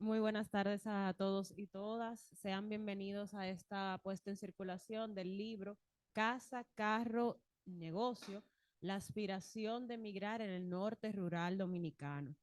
Muy buenas tardes a todos y todas. Sean bienvenidos a esta puesta en circulación del libro Casa, Carro, Negocio, la aspiración de emigrar en el norte rural dominicano.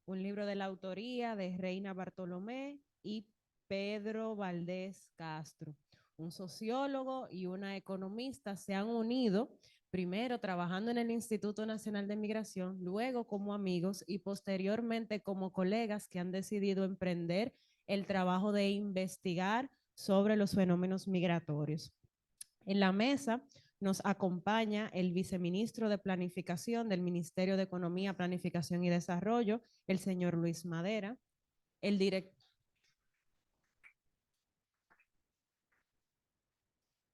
Un libro de la autoría de Reina Bartolomé y Pedro Valdés Castro. Un sociólogo y una economista se han unido primero trabajando en el Instituto Nacional de Migración, luego como amigos y posteriormente como colegas que han decidido emprender el trabajo de investigar sobre los fenómenos migratorios. En la mesa nos acompaña el viceministro de Planificación del Ministerio de Economía, Planificación y Desarrollo, el señor Luis Madera, el director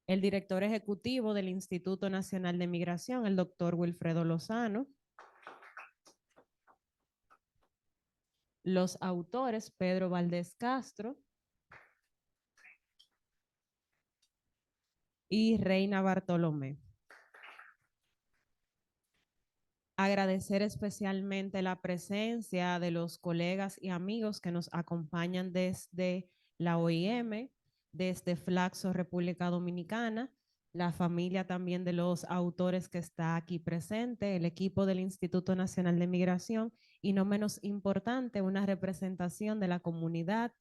el director ejecutivo del Instituto Nacional de Migración, el doctor Wilfredo Lozano, los autores Pedro Valdés Castro y Reina Bartolomé. Agradecer especialmente la presencia de los colegas y amigos que nos acompañan desde la OIM, desde Flaxo, República Dominicana, la familia también de los autores que está aquí presente, el equipo del Instituto Nacional de Migración y no menos importante, una representación de la comunidad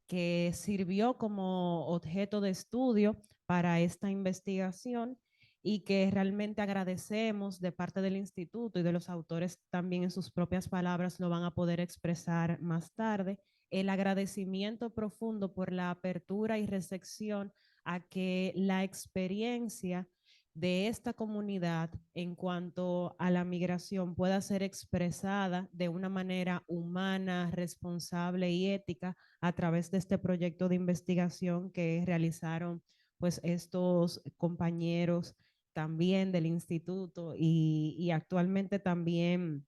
que sirvió como objeto de estudio para esta investigación y que realmente agradecemos de parte del instituto y de los autores también en sus propias palabras lo van a poder expresar más tarde, el agradecimiento profundo por la apertura y recepción a que la experiencia de esta comunidad en cuanto a la migración pueda ser expresada de una manera humana, responsable y ética a través de este proyecto de investigación que realizaron pues estos compañeros también del instituto y actualmente también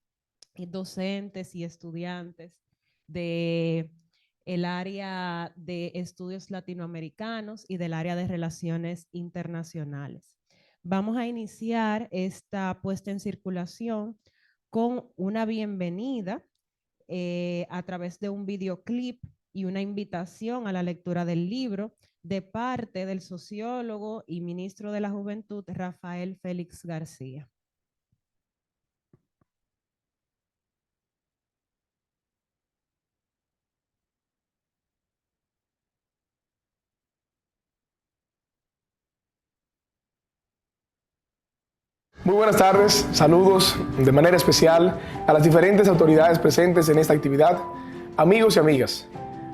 docentes y estudiantes de el área de estudios latinoamericanos y del área de relaciones internacionales. Vamos a iniciar esta puesta en circulación con una bienvenida a través de un videoclip y una invitación a la lectura del libro de parte del sociólogo y ministro de la Juventud, Rafael Félix García. Muy buenas tardes, saludos de manera especial a las diferentes autoridades presentes en esta actividad, amigos y amigas.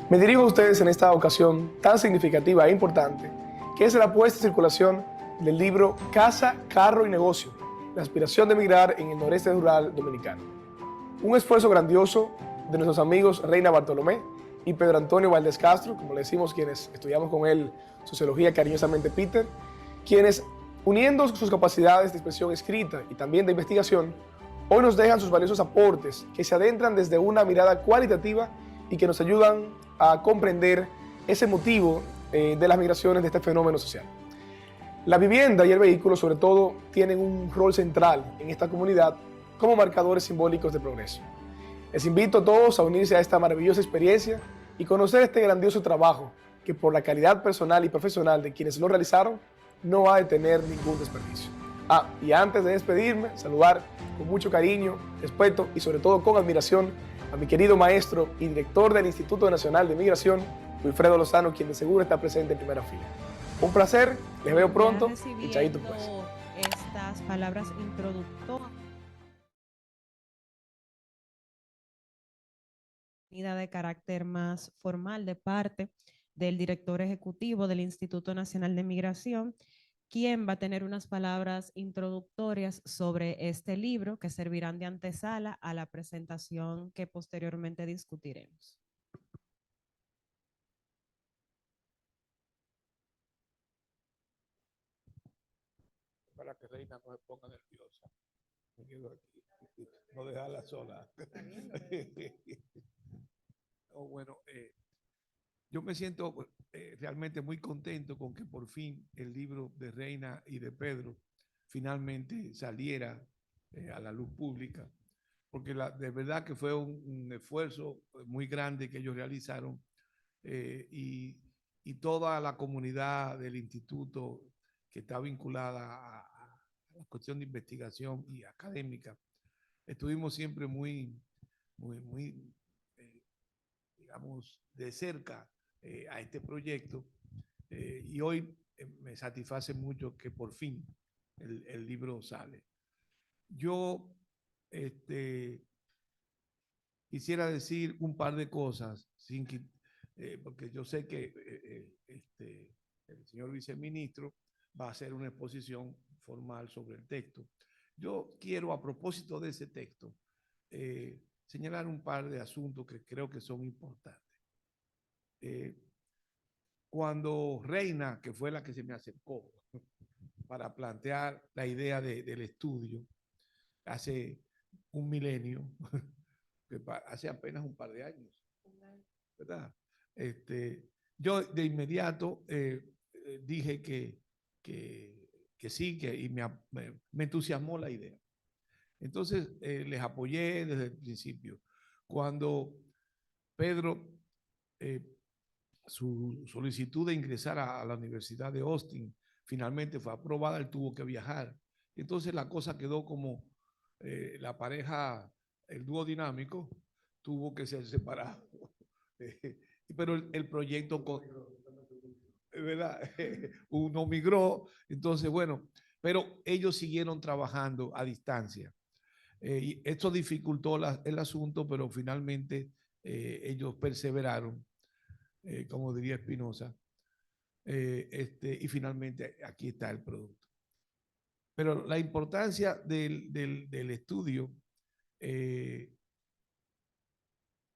Me dirijo a ustedes en esta ocasión tan significativa e importante, que es la puesta en circulación del libro Casa, Carro y Negocio, la aspiración de emigrar en el noreste rural dominicano. Un esfuerzo grandioso de nuestros amigos Reina Bartolomé y Pedro Antonio Valdés Castro, como le decimos quienes estudiamos con él sociología cariñosamente Peter, quienes uniendo sus capacidades de expresión escrita y también de investigación, hoy nos dejan sus valiosos aportes que se adentran desde una mirada cualitativa y que nos ayudan a comprender ese motivo de las migraciones de este fenómeno social. La vivienda y el vehículo, sobre todo, tienen un rol central en esta comunidad como marcadores simbólicos de progreso. Les invito a todos a unirse a esta maravillosa experiencia y conocer este grandioso trabajo que por la calidad personal y profesional de quienes lo realizaron, no va a tener ningún desperdicio. Y antes de despedirme, saludar con mucho cariño, respeto y sobre todo con admiración a mi querido maestro y director del Instituto Nacional de Migración, Wilfredo Lozano, quien de seguro está presente en primera fila. Un placer, les veo pronto y chaito pues. Estas palabras introductorias de carácter más formal de parte del director ejecutivo del Instituto Nacional de Migración, quien va a tener unas palabras introductorias sobre este libro que servirán de antesala a la presentación que posteriormente discutiremos. Para que Reina no se ponga nerviosa. Me quedo aquí, no dejarla sola. Oh, bueno, yo me siento realmente muy contento con que por fin el libro de Reina y de Pedro finalmente saliera a la luz pública, porque de verdad que fue un esfuerzo muy grande que ellos realizaron y toda la comunidad del instituto que está vinculada a la cuestión de investigación y académica, estuvimos siempre muy digamos, de cerca a este proyecto y hoy me satisface mucho que por fin el libro sale. Yo quisiera decir un par de cosas, porque yo sé que el señor viceministro va a hacer una exposición formal sobre el texto. Yo quiero, a propósito de ese texto, señalar un par de asuntos que creo que son importantes. Cuando Reina, que fue la que se me acercó para plantear la idea del estudio, hace un milenio, hace apenas un par de años, ¿verdad? Yo de inmediato dije que sí, y me entusiasmó la idea. Entonces les apoyé desde el principio. Cuando Pedro, su solicitud de ingresar a la Universidad de Austin finalmente fue aprobada, él tuvo que viajar. Entonces la cosa quedó como la pareja, el dúo dinámico, tuvo que ser separado. Pero el proyecto, ¿verdad? Uno migró, entonces bueno, pero ellos siguieron trabajando a distancia. Y esto dificultó el asunto, pero finalmente ellos perseveraron, como diría Espinosa, y finalmente aquí está el producto. Pero la importancia del estudio,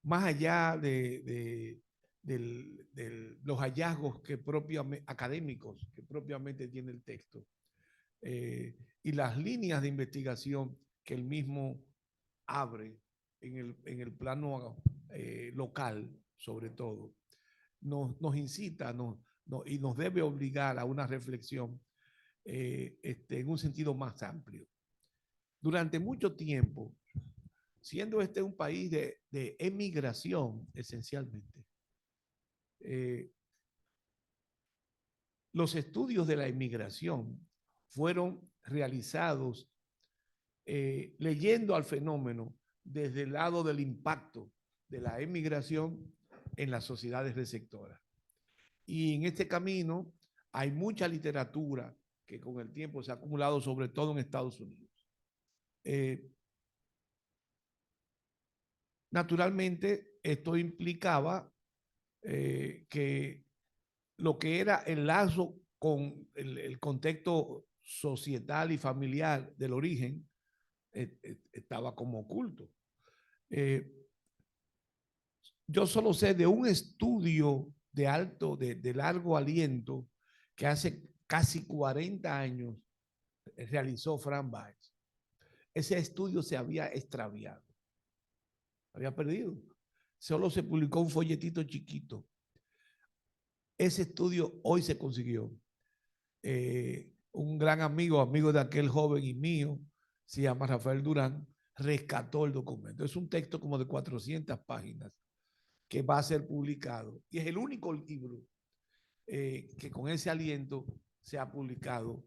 más allá de los hallazgos académicos que propiamente tiene el texto, y las líneas de investigación que el mismo abre en el plano local, sobre todo, nos incita y nos debe obligar a una reflexión en un sentido más amplio. Durante mucho tiempo, siendo este un país de emigración, esencialmente, los estudios de la emigración fueron realizados leyendo al fenómeno desde el lado del impacto de la emigración en las sociedades receptoras. Y en este camino hay mucha literatura que con el tiempo se ha acumulado, sobre todo en Estados Unidos. Naturalmente, esto implicaba que lo que era el lazo con el contexto societal y familiar del origen estaba como oculto. Yo solo sé de un estudio de largo aliento que hace casi 40 años realizó Frank Baez. Ese estudio se había extraviado, había perdido. Solo se publicó un folletito chiquito. Ese estudio hoy se consiguió. Un gran amigo de aquel joven y mío, se llama Rafael Durán, rescató el documento. Es un texto como de 400 páginas que va a ser publicado. Y es el único libro que con ese aliento se ha publicado.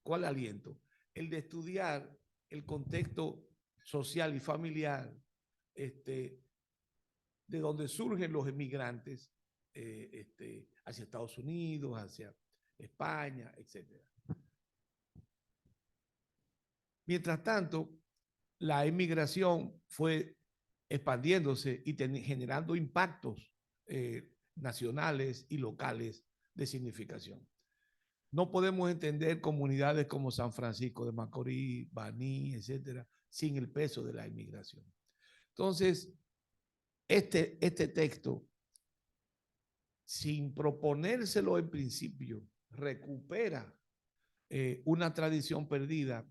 ¿Cuál aliento? El de estudiar el contexto social y familiar de donde surgen los emigrantes hacia Estados Unidos, hacia España, etc. Mientras tanto, la emigración fue expandiéndose y generando impactos nacionales y locales de significación. No podemos entender comunidades como San Francisco de Macorís, Baní, etcétera, sin el peso de la inmigración. Entonces, este texto, sin proponérselo en principio, recupera una tradición perdida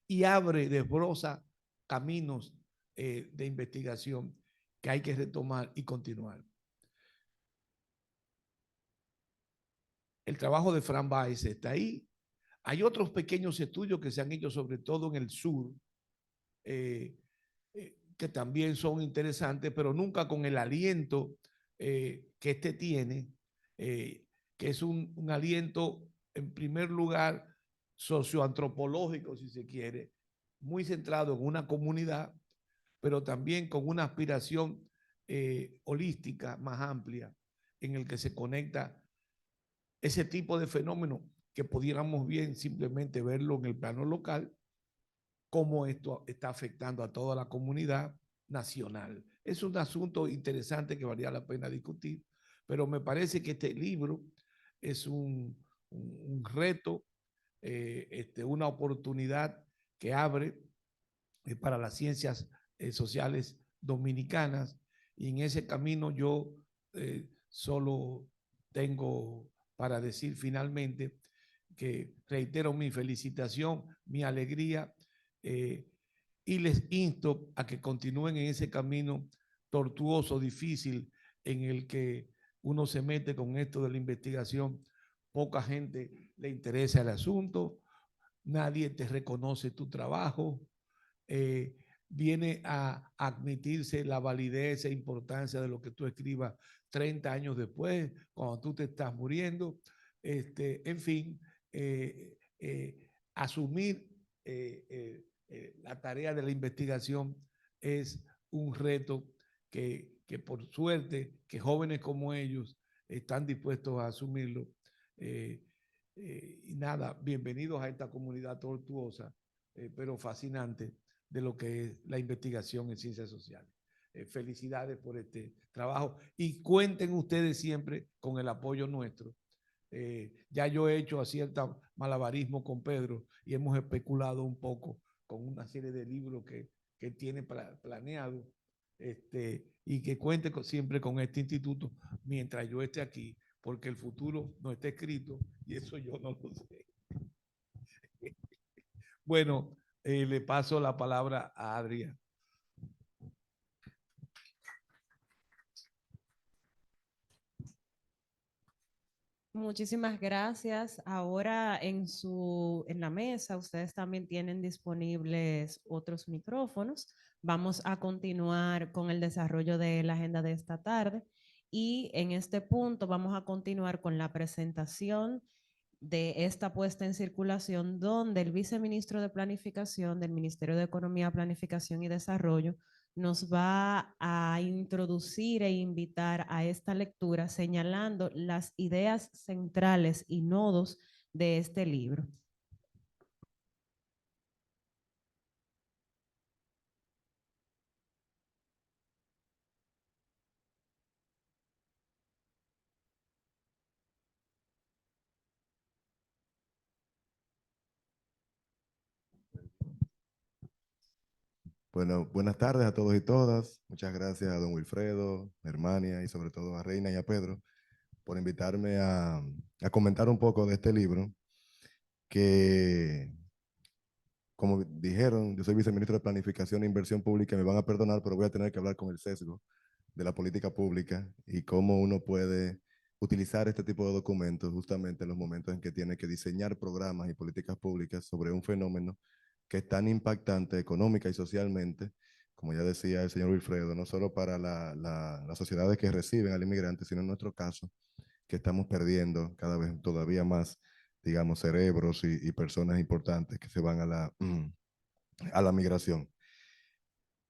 y desbroza caminos de investigación que hay que retomar y continuar. El trabajo de Frank Baez está ahí. Hay otros pequeños estudios que se han hecho, sobre todo en el sur, que también son interesantes, pero nunca con el aliento que este tiene, que es un aliento, en primer lugar, socioantropológico, si se quiere, muy centrado en una comunidad, pero también con una aspiración holística más amplia, en el que se conecta ese tipo de fenómeno que pudiéramos bien simplemente verlo en el plano local, cómo esto está afectando a toda la comunidad nacional. Es un asunto interesante que valía la pena discutir, pero me parece que este libro es un reto, una oportunidad que abre para las ciencias sociales dominicanas, y en ese camino yo solo tengo para decir finalmente que reitero mi felicitación, mi alegría, y les insto a que continúen en ese camino tortuoso, difícil, en el que uno se mete con esto de la investigación. Poca gente le interesa el asunto, nadie te reconoce tu trabajo, eh, viene a admitirse la validez e importancia de lo que tú escribas 30 años después, cuando tú te estás muriendo. En fin, asumir la tarea de la investigación es un reto que por suerte, que jóvenes como ellos están dispuestos a asumirlo. Y nada, bienvenidos a esta comunidad tortuosa, pero fascinante, de lo que es la investigación en ciencias sociales. Felicidades por este trabajo y cuenten ustedes siempre con el apoyo nuestro. Ya yo he hecho cierto malabarismo con Pedro y hemos especulado un poco con una serie de libros que tiene planeado, y que cuente siempre con este instituto mientras yo esté aquí, porque el futuro no está escrito y eso yo no lo sé. Bueno, le paso la palabra a Adrián. Muchísimas gracias. Ahora en la mesa ustedes también tienen disponibles otros micrófonos. Vamos a continuar con el desarrollo de la agenda de esta tarde y en este punto vamos a continuar con la presentación de esta puesta en circulación, donde el viceministro de Planificación del Ministerio de Economía, Planificación y Desarrollo nos va a introducir e invitar a esta lectura señalando las ideas centrales y nodos de este libro. Bueno, buenas tardes a todos y todas. Muchas gracias a don Wilfredo, a Hermania y sobre todo a Reina y a Pedro por invitarme a comentar un poco de este libro que, como dijeron, yo soy viceministro de Planificación e Inversión Pública, me van a perdonar, pero voy a tener que hablar con el sesgo de la política pública y cómo uno puede utilizar este tipo de documentos justamente en los momentos en que tiene que diseñar programas y políticas públicas sobre un fenómeno que es tan impactante económica y socialmente, como ya decía el señor Wilfredo, no solo para las sociedades que reciben al inmigrante, sino en nuestro caso, que estamos perdiendo cada vez todavía más, digamos, cerebros y personas importantes que se van a la migración.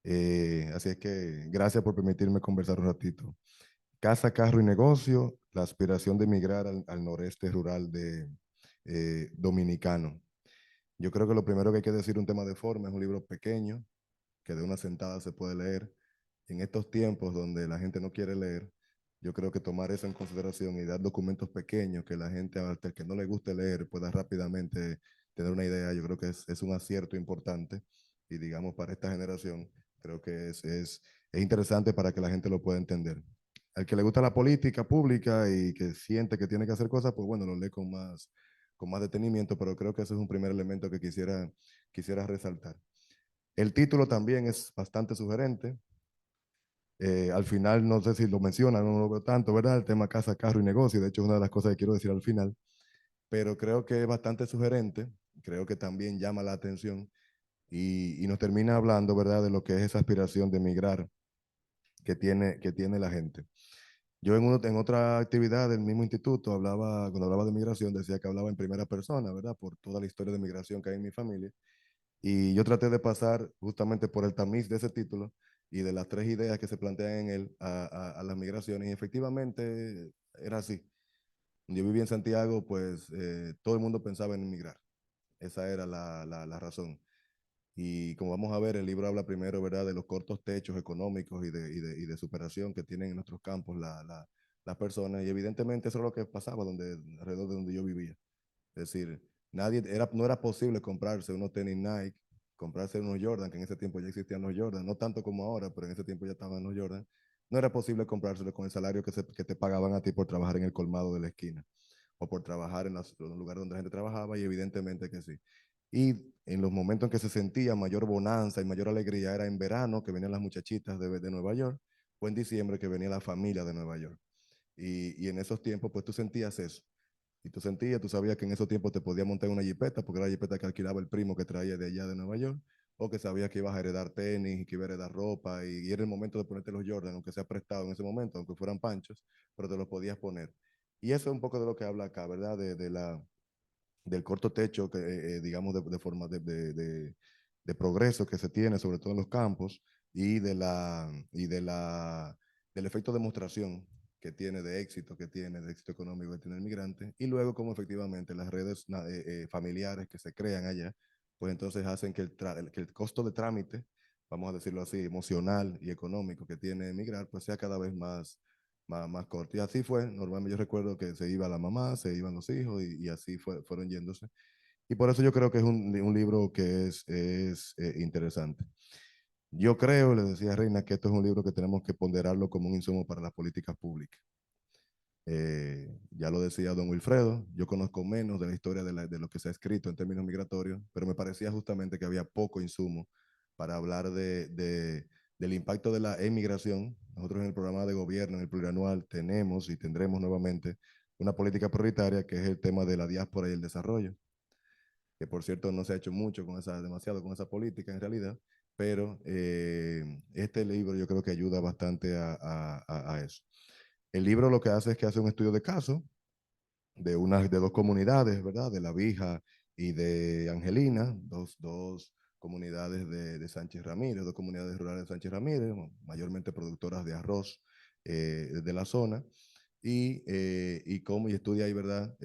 Así es que gracias por permitirme conversar un ratito. Casa, carro y negocio, la aspiración de emigrar al noreste rural dominicano. Yo creo que lo primero que hay que decir un tema de forma, es un libro pequeño, que de una sentada se puede leer. En estos tiempos donde la gente no quiere leer, yo creo que tomar eso en consideración y dar documentos pequeños que la gente, hasta el que no le guste leer, pueda rápidamente tener una idea, yo creo que es un acierto importante. Y digamos, para esta generación, creo que es interesante para que la gente lo pueda entender. Al que le gusta la política pública y que siente que tiene que hacer cosas, pues bueno, lo lee con más detenimiento, pero creo que ese es un primer elemento que quisiera resaltar. El título también es bastante sugerente. Al final, no sé si lo mencionan, no lo veo tanto, ¿verdad? El tema casa, carro y negocio. De hecho, es una de las cosas que quiero decir al final. Pero creo que es bastante sugerente. Creo que también llama la atención y nos termina hablando, ¿verdad?, de lo que es esa aspiración de emigrar que tiene la gente. Yo en otra actividad del mismo instituto cuando hablaba de migración, decía que hablaba en primera persona, ¿verdad? Por toda la historia de migración que hay en mi familia. Y yo traté de pasar justamente por el tamiz de ese título y de las 3 ideas que se plantean en él a las migraciones. Y efectivamente era así. Yo vivía en Santiago, pues todo el mundo pensaba en emigrar. Esa era la razón. Y como vamos a ver, el libro habla primero, ¿verdad?, de los cortos techos económicos y de superación que tienen en nuestros campos las personas. Y evidentemente eso es lo que pasaba alrededor de donde yo vivía. Es decir, no era posible comprarse unos tenis Nike, comprarse unos Jordan, que en ese tiempo ya existían los Jordan, no tanto como ahora, pero en ese tiempo ya estaban los Jordan. No era posible comprárselo con el salario que te pagaban a ti por trabajar en el colmado de la esquina o por trabajar en los lugares donde la gente trabajaba, y evidentemente que sí. Y en los momentos en que se sentía mayor bonanza y mayor alegría era en verano, que venían las muchachitas de Nueva York, o en diciembre, que venía la familia de Nueva York. Y en esos tiempos, pues tú sentías eso. Y tú sabías que en esos tiempos te podías montar una jipeta, porque era la jipeta que alquilaba el primo que traía de allá de Nueva York, o que sabías que ibas a heredar tenis y que ibas a heredar ropa, y era el momento de ponerte los Jordan, aunque sea prestado en ese momento, aunque fueran panchos, pero te los podías poner. Y eso es un poco de lo que habla acá, ¿verdad? Del corto techo, que, digamos, de forma de progreso que se tiene, sobre todo en los campos, del efecto de demostración que tiene de éxito, de éxito económico que tiene el migrante, y luego como efectivamente las redes familiares que se crean allá, pues entonces hacen que el costo de trámite, vamos a decirlo así, emocional y económico que tiene emigrar, pues sea cada vez más corto. Y así fue. Normalmente yo recuerdo que se iba la mamá, se iban los hijos, y así fueron yéndose. Y por eso yo creo que es un libro que es interesante. Yo creo, le decía a Reina, que esto es un libro que tenemos que ponderarlo como un insumo para las políticas públicas. Ya lo decía don Wilfredo, yo conozco menos de la historia de lo que se ha escrito en términos migratorios, pero me parecía justamente que había poco insumo para hablar del impacto de la emigración. Nosotros en el programa de gobierno, en el plurianual, tenemos y tendremos nuevamente una política prioritaria, que es el tema de la diáspora y el desarrollo, que por cierto no se ha hecho demasiado con esa política en realidad, pero este libro yo creo que ayuda bastante a eso. El libro lo que hace es que hace un estudio de caso de dos comunidades, ¿verdad? De La Vija y de Angelina, dos comunidades de Sánchez Ramírez, dos comunidades rurales de Sánchez Ramírez, mayormente productoras de arroz de la zona. Y estudia ahí, ¿verdad?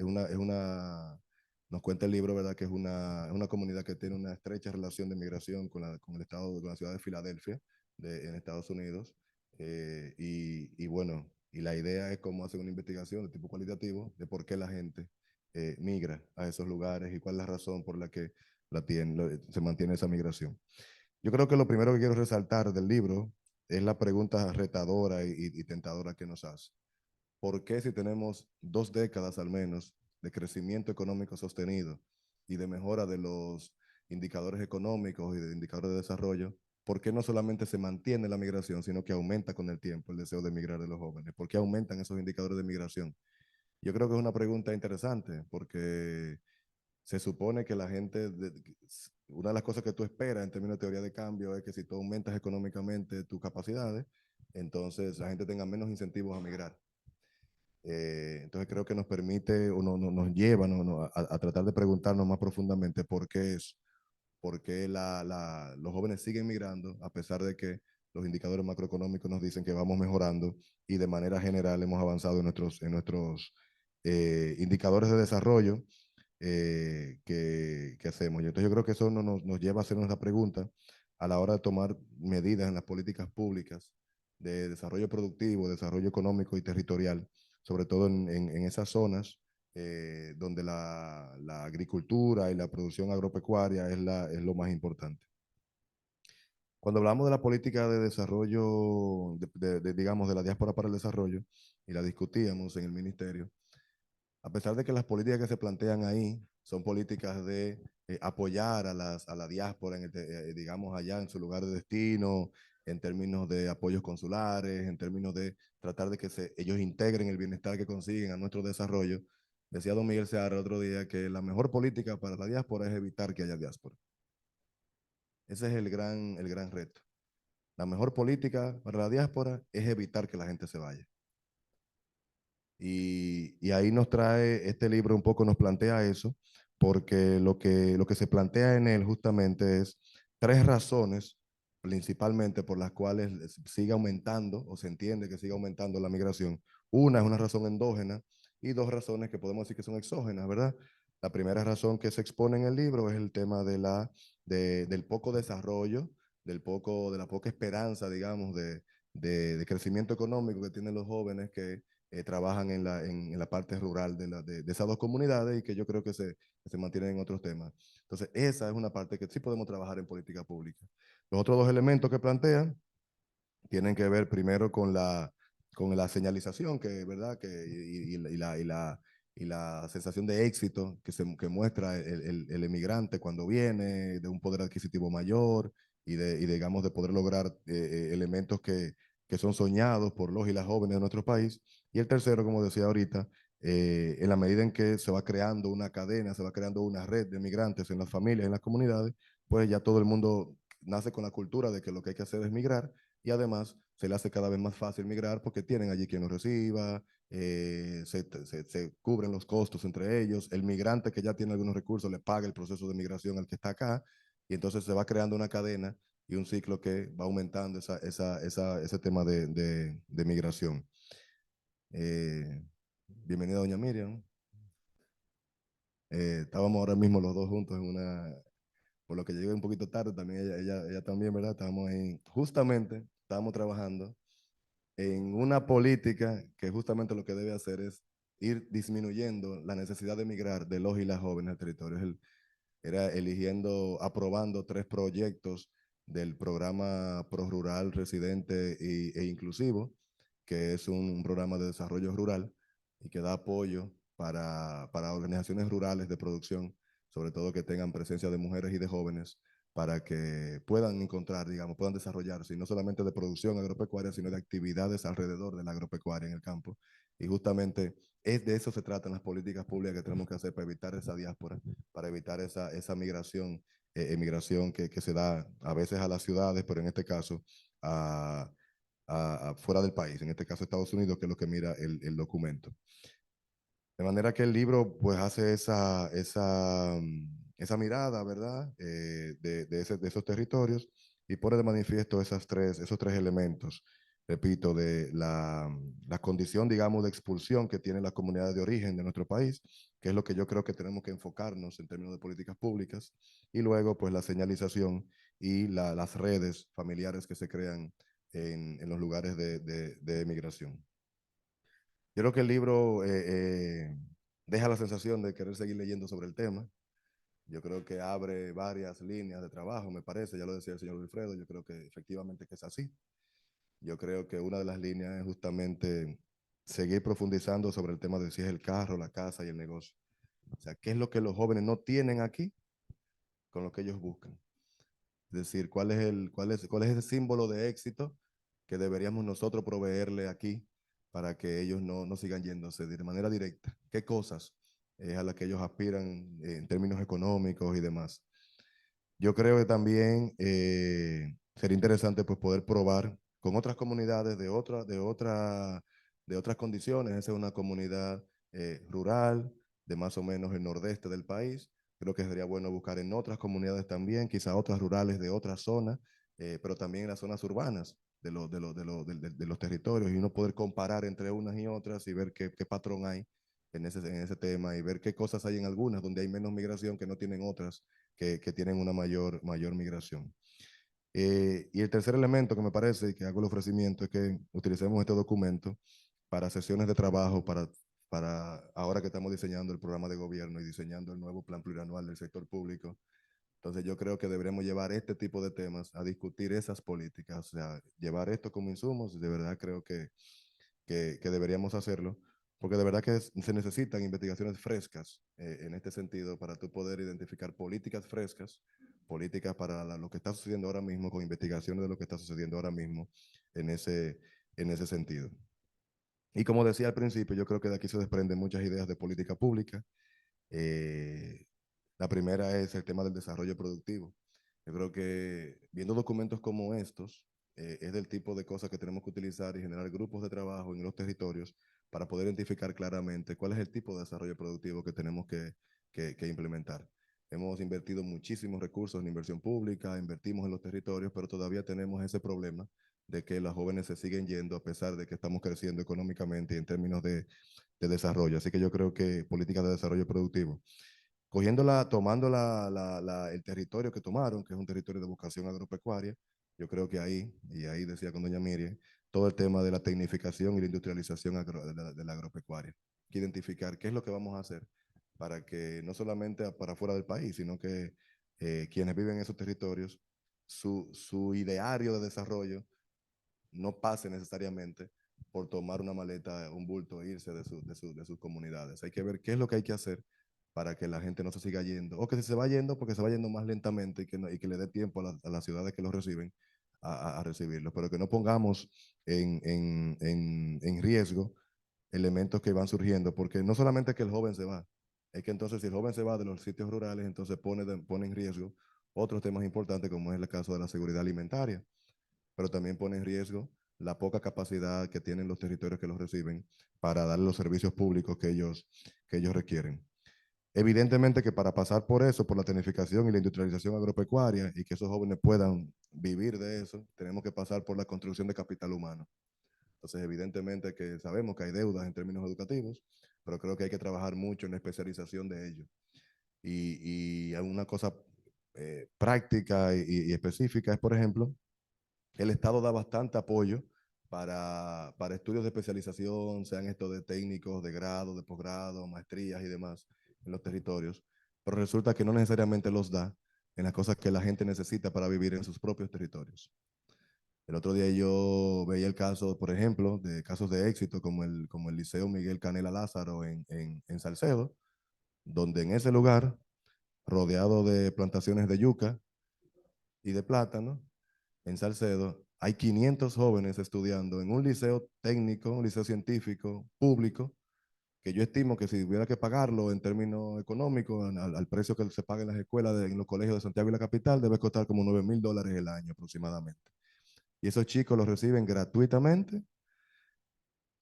Nos cuenta el libro, ¿verdad?, que es una comunidad que tiene una estrecha relación de migración con el estado, con la ciudad de Filadelfia, en Estados Unidos. Bueno, y la idea es cómo hacer una investigación de tipo cualitativo de por qué la gente migra a esos lugares y cuál es la razón por la que se mantiene esa migración. Yo creo que lo primero que quiero resaltar del libro es la pregunta retadora y tentadora que nos hace. ¿Por qué, si tenemos 2 décadas al menos de crecimiento económico sostenido y de mejora de los indicadores económicos y de indicadores de desarrollo, por qué no solamente se mantiene la migración, sino que aumenta con el tiempo el deseo de emigrar de los jóvenes? ¿Por qué aumentan esos indicadores de migración? Yo creo que es una pregunta interesante, porque se supone que una de las cosas que tú esperas en términos de teoría de cambio es que si tú aumentas económicamente tus capacidades, entonces la gente tenga menos incentivos a migrar. Entonces creo que nos permite o nos lleva a tratar de preguntarnos más profundamente por qué es, por qué los jóvenes siguen migrando, a pesar de que los indicadores macroeconómicos nos dicen que vamos mejorando y de manera general hemos avanzado en nuestros indicadores de desarrollo que hacemos. Y entonces yo creo que eso nos lleva a hacernos la pregunta a la hora de tomar medidas en las políticas públicas de desarrollo productivo, desarrollo económico y territorial, sobre todo en esas zonas donde la agricultura y la producción agropecuaria es lo más importante. Cuando hablamos de la política de desarrollo, digamos, de la diáspora para el desarrollo, y la discutíamos en el ministerio, a pesar de que las políticas que se plantean ahí son políticas de apoyar a la diáspora, digamos, allá en su lugar de destino, en términos de apoyos consulares, en términos de tratar de que ellos integren el bienestar que consiguen a nuestro desarrollo, decía don Miguel Seara el otro día que la mejor política para la diáspora es evitar que haya diáspora. Ese es el gran reto. La mejor política para la diáspora es evitar que la gente se vaya. Y ahí nos trae, este libro un poco nos plantea eso, porque lo que se plantea en él justamente es tres razones principalmente por las cuales sigue aumentando o se entiende que sigue aumentando la migración. Una es una razón endógena y dos razones que podemos decir que son exógenas, ¿verdad? La primera razón que se expone en el libro es el tema del poco desarrollo, de la poca esperanza, digamos, de crecimiento económico que tienen los jóvenes que trabajan en la parte rural de esas dos comunidades y que yo creo que se mantienen en otros temas. Entonces, esa es una parte que sí podemos trabajar en política pública. Los otros dos elementos que plantean tienen que ver primero con la señalización, que, ¿verdad? Y la sensación de éxito que muestra el emigrante cuando viene, de un poder adquisitivo mayor y digamos, de poder lograr elementos que son soñados por los y las jóvenes de nuestro país. Y el tercero, como decía ahorita, en la medida en que se va creando una cadena, se va creando una red de migrantes en las familias, en las comunidades, pues ya todo el mundo nace con la cultura de que lo que hay que hacer es migrar y además se le hace cada vez más fácil migrar porque tienen allí quien los reciba, se cubren los costos entre ellos, el migrante que ya tiene algunos recursos le paga el proceso de migración al que está acá y entonces se va creando una cadena y un ciclo que va aumentando ese tema de migración. Bienvenida, doña Miriam. Estábamos ahora mismo los dos juntos en una, por lo que llegué un poquito tarde, también ella también, ¿verdad? Estábamos ahí, justamente, estábamos trabajando en una política que justamente lo que debe hacer es ir disminuyendo la necesidad de migrar de los y las jóvenes al territorio. Era eligiendo, aprobando 3 proyectos del programa Pro Rural Residente e Inclusivo, que es un programa de desarrollo rural y que da apoyo para organizaciones rurales de producción, sobre todo que tengan presencia de mujeres y de jóvenes, para que puedan encontrar, digamos, puedan desarrollarse, y no solamente de producción agropecuaria, sino de actividades alrededor de la agropecuaria en el campo. Y justamente de eso se tratan las políticas públicas que tenemos que hacer para evitar esa diáspora, para evitar esa migración, emigración que se da a veces a las ciudades, pero en este caso fuera del país, en este caso Estados Unidos, que es lo que mira el documento. De manera que el libro pues hace esa mirada, ¿verdad? De esos territorios y pone de manifiesto esos tres elementos, repito, de la condición, digamos, de expulsión que tienen las comunidades de origen de nuestro país, que es lo que yo creo que tenemos que enfocarnos en términos de políticas públicas, y luego pues la señalización y las redes familiares que se crean en los lugares de emigración. Yo creo que el libro deja la sensación de querer seguir leyendo sobre el tema. Yo creo que abre varias líneas de trabajo, me parece, ya lo decía el señor Wilfredo, yo creo que efectivamente que es así. Yo creo que una de las líneas es justamente seguir profundizando sobre el tema de si es el carro, la casa y el negocio. O sea, ¿qué es lo que los jóvenes no tienen aquí con lo que ellos buscan? Es decir, cuál es ese símbolo de éxito que deberíamos nosotros proveerle aquí para que ellos no sigan yéndose de manera directa? ¿Qué cosas es a las que ellos aspiran en términos económicos y demás? Yo creo que también sería interesante pues, poder probar con otras comunidades de otras condiciones. Esa es una comunidad rural de más o menos el nordeste del país. Creo que sería bueno buscar en otras comunidades también, quizá otras rurales de otras zonas, pero también en las zonas urbanas de los territorios y uno poder comparar entre unas y otras y ver qué patrón hay en ese tema y ver qué cosas hay en algunas donde hay menos migración que no tienen otras que tienen una mayor migración. Y el tercer elemento que me parece y que hago el ofrecimiento es que utilicemos este documento para sesiones de trabajo, para ahora que estamos diseñando el programa de gobierno y diseñando el nuevo plan plurianual del sector público. Entonces yo creo que deberemos llevar este tipo de temas a discutir esas políticas, o sea, llevar esto como insumos, de verdad creo que deberíamos hacerlo, porque de verdad que se necesitan investigaciones frescas en este sentido para tú poder identificar políticas frescas, políticas para lo que está sucediendo ahora mismo, con investigaciones de lo que está sucediendo ahora mismo en ese sentido. Y como decía al principio, yo creo que de aquí se desprenden muchas ideas de política pública. La primera es el tema del desarrollo productivo. Yo creo que viendo documentos como estos, es del tipo de cosas que tenemos que utilizar y generar grupos de trabajo en los territorios para poder identificar claramente cuál es el tipo de desarrollo productivo que tenemos que implementar. Hemos invertido muchísimos recursos en inversión pública, invertimos en los territorios, pero todavía tenemos ese problema de que los jóvenes se siguen yendo a pesar de que estamos creciendo económicamente y en términos de desarrollo. Así que yo creo que políticas de desarrollo productivo tomando el territorio que tomaron, que es un territorio de vocación agropecuaria, yo creo que ahí, y ahí decía con doña Miriam, todo el tema de la tecnificación y la industrialización de la agropecuaria. Hay que identificar qué es lo que vamos a hacer para que no solamente para fuera del país, sino que quienes viven en esos territorios, su ideario de desarrollo no pase necesariamente por tomar una maleta, un bulto e irse de sus comunidades. Hay que ver qué es lo que hay que hacer para que la gente no se siga yendo, o que se va yendo porque se va yendo más lentamente y que le dé tiempo a las ciudades que los reciben a recibirlos, pero que no pongamos en riesgo elementos que van surgiendo, porque no solamente que el joven se va, es que entonces si el joven se va de los sitios rurales, entonces pone en riesgo otros temas importantes como es el caso de la seguridad alimentaria, pero también pone en riesgo la poca capacidad que tienen los territorios que los reciben para dar los servicios públicos que ellos requieren. Evidentemente que para pasar por eso, por la tecnificación y la industrialización agropecuaria y que esos jóvenes puedan vivir de eso, tenemos que pasar por la construcción de capital humano. Entonces, evidentemente que sabemos que hay deudas en términos educativos, pero creo que hay que trabajar mucho en la especialización de ellos. Y una cosa práctica y específica es, por ejemplo, el Estado da bastante apoyo para estudios de especialización, sean estos de técnicos, de grado, de posgrado, maestrías y demás en los territorios, pero resulta que no necesariamente los da en las cosas que la gente necesita para vivir en sus propios territorios. El otro día yo veía el caso, por ejemplo, de casos de éxito como el Liceo Miguel Canela Lázaro en Salcedo, donde en ese lugar, rodeado de plantaciones de yuca y de plátano, en Salcedo, hay 500 jóvenes estudiando en un liceo técnico, un liceo científico público, que yo estimo que si hubiera que pagarlo en términos económicos, al precio que se paga en las escuelas, en los colegios de Santiago y la capital, debe costar como $9,000 el año aproximadamente. Y esos chicos los reciben gratuitamente.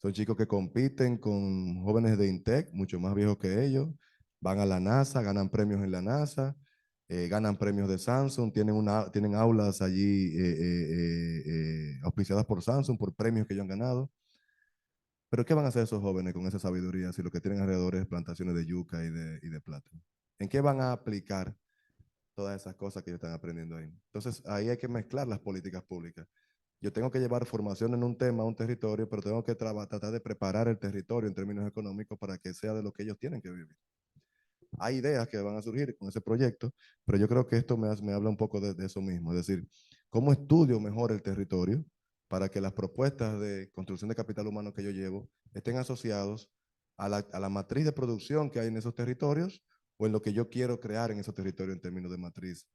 Son chicos que compiten con jóvenes de INTEC, mucho más viejos que ellos, van a la NASA, ganan premios en la NASA, ganan premios de Samsung, tienen aulas allí auspiciadas por Samsung, por premios que ellos han ganado. Pero ¿qué van a hacer esos jóvenes con esa sabiduría si lo que tienen alrededor es plantaciones de yuca y de plátano? ¿En qué van a aplicar todas esas cosas que ellos están aprendiendo ahí? Entonces, ahí hay que mezclar las políticas públicas. Yo tengo que llevar formación en un tema, un territorio, pero tengo que tratar de preparar el territorio en términos económicos para que sea de lo que ellos tienen que vivir. Hay ideas que van a surgir con ese proyecto, pero yo creo que esto me habla un poco de eso mismo, es decir, cómo estudio mejor el territorio para que las propuestas de construcción de capital humano que yo llevo estén asociados a la matriz de producción que hay en esos territorios o en lo que yo quiero crear en esos territorios en términos de matriz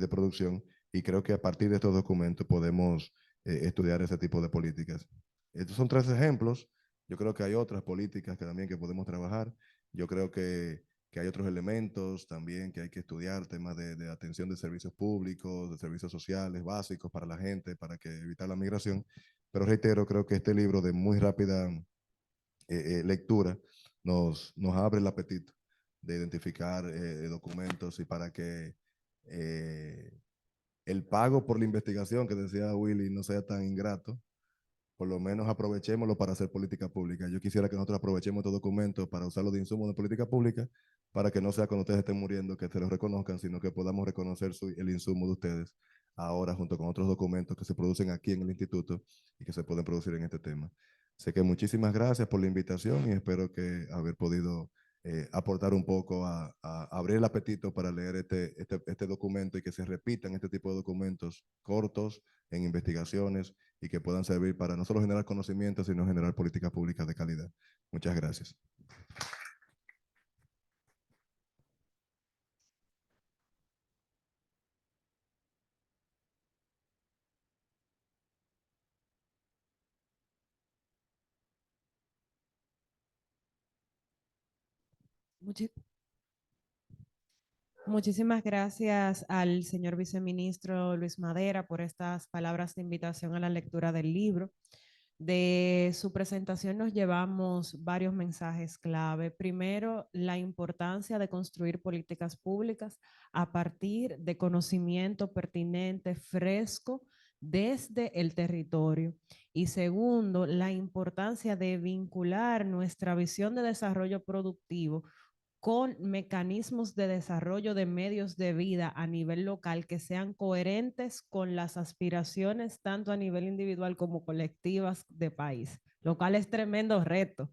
de producción. Y creo que a partir de estos documentos podemos estudiar ese tipo de políticas. Estos son 3 ejemplos. Yo creo que hay otras políticas que también que podemos trabajar. Yo creo que hay otros elementos también que hay que estudiar, temas de atención de servicios públicos, de servicios sociales básicos para la gente, para que evitar la migración. Pero reitero, creo que este libro de muy rápida lectura nos abre el apetito de identificar documentos y para que el pago por la investigación que decía Willy no sea tan ingrato, por lo menos aprovechémoslo para hacer política pública. Yo quisiera que nosotros aprovechemos estos documentos para usarlos de insumos de política pública, para que no sea cuando ustedes estén muriendo que se los reconozcan, sino que podamos reconocer el insumo de ustedes ahora junto con otros documentos que se producen aquí en el instituto y que se pueden producir en este tema. Sé que muchísimas gracias por la invitación y espero que haber podido aportar un poco a abrir el apetito para leer este documento y que se repitan este tipo de documentos cortos en investigaciones y que puedan servir para no solo generar conocimiento, sino generar políticas públicas de calidad. Muchas gracias. Muchi- Muchísimas gracias al señor viceministro Luis Madera por estas palabras de invitación a la lectura del libro. De su presentación nos llevamos varios mensajes clave. Primero, la importancia de construir políticas públicas a partir de conocimiento pertinente, fresco, desde el territorio. Y segundo, la importancia de vincular nuestra visión de desarrollo productivo con mecanismos de desarrollo de medios de vida a nivel local que sean coherentes con las aspiraciones tanto a nivel individual como colectivas de país, lo cual es tremendo reto.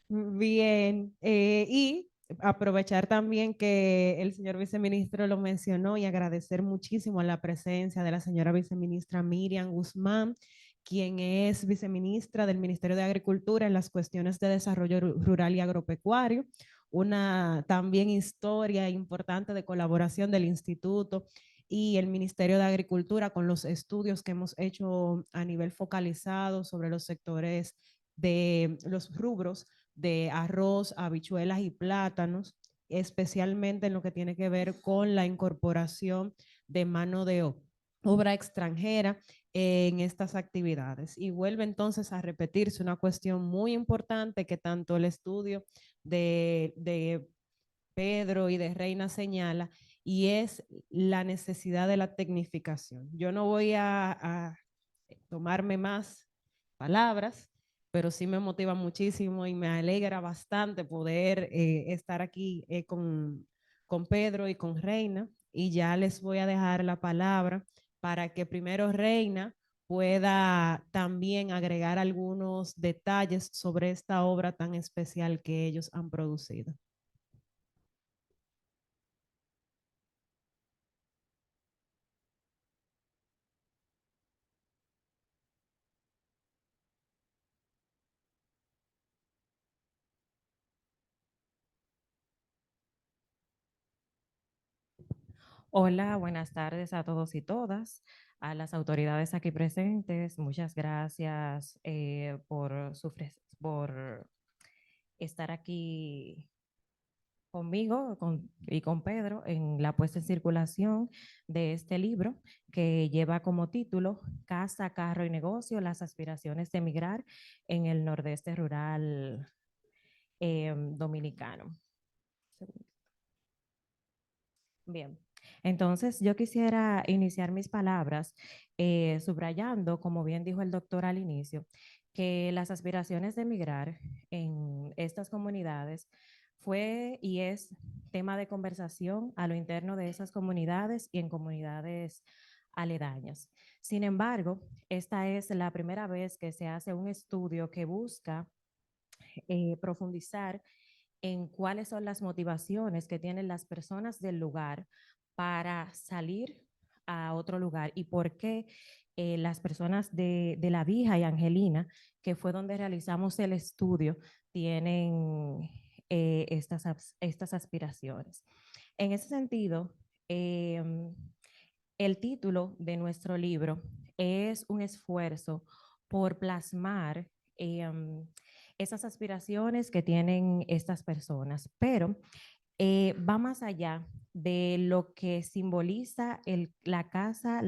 Bien, y aprovechar también que el señor viceministro lo mencionó y agradecer muchísimo la presencia de la señora viceministra Miriam Guzmán, quien es viceministra del Ministerio de Agricultura en las cuestiones de desarrollo rural y agropecuario, una también historia importante de colaboración del instituto y el Ministerio de Agricultura con los estudios que hemos hecho a nivel focalizado sobre los sectores de los rubros de arroz, habichuelas y plátanos, especialmente en lo que tiene que ver con la incorporación de mano de obra extranjera en estas actividades. Y vuelve entonces a repetirse una cuestión muy importante que tanto el estudio de Pedro y de Reina señala, y es la necesidad de la tecnificación. Yo no voy a tomarme más palabras, pero sí me motiva muchísimo y me alegra bastante poder estar aquí con Pedro y con Reina. Y ya les voy a dejar la palabra para que primero Reina pueda también agregar algunos detalles sobre esta obra tan especial que ellos han producido. Hola, buenas tardes a todos y todas, a las autoridades aquí presentes. Muchas gracias por estar aquí conmigo y con Pedro en la puesta en circulación de este libro que lleva como título Casa, Carro y Negocio, las aspiraciones de emigrar en el nordeste rural dominicano. Bien, entonces yo quisiera iniciar mis palabras subrayando, como bien dijo el doctor al inicio, que las aspiraciones de emigrar en estas comunidades fue y es tema de conversación a lo interno de esas comunidades y en comunidades aledañas. Sin embargo, esta es la primera vez que se hace un estudio que busca profundizar en cuáles son las motivaciones que tienen las personas del lugar para salir a otro lugar y por qué las personas de La Vija y Angelina, que fue donde realizamos el estudio, tienen estas aspiraciones. En ese sentido, el título de nuestro libro es un esfuerzo por plasmar esas aspiraciones que tienen estas personas, pero va más allá de lo que simboliza la casa,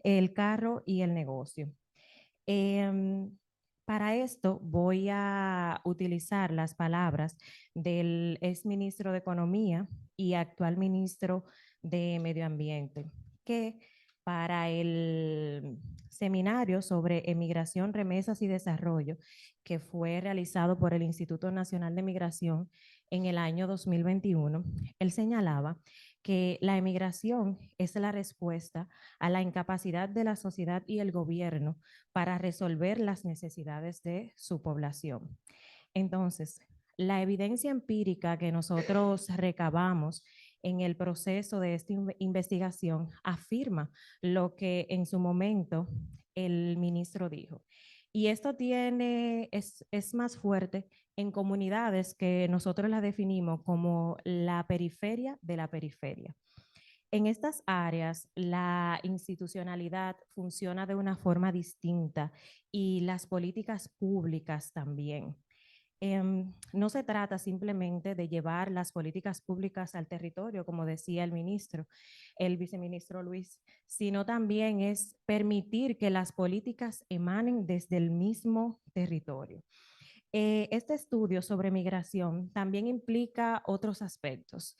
el carro y el negocio. Para esto voy a utilizar las palabras del ex ministro de Economía y actual ministro de Medio Ambiente, que para el seminario sobre emigración, remesas y desarrollo que fue realizado por el Instituto Nacional de Migración en el año 2021, él señalaba que la emigración es la respuesta a la incapacidad de la sociedad y el gobierno para resolver las necesidades de su población. Entonces, la evidencia empírica que nosotros recabamos en el proceso de esta investigación afirma lo que en su momento el ministro dijo. Y esto es más fuerte en comunidades que nosotros la definimos como la periferia de la periferia. En estas áreas, la institucionalidad funciona de una forma distinta y las políticas públicas también. No se trata simplemente de llevar las políticas públicas al territorio, como decía el viceministro Luis, sino también es permitir que las políticas emanen desde el mismo territorio. Este estudio sobre migración también implica otros aspectos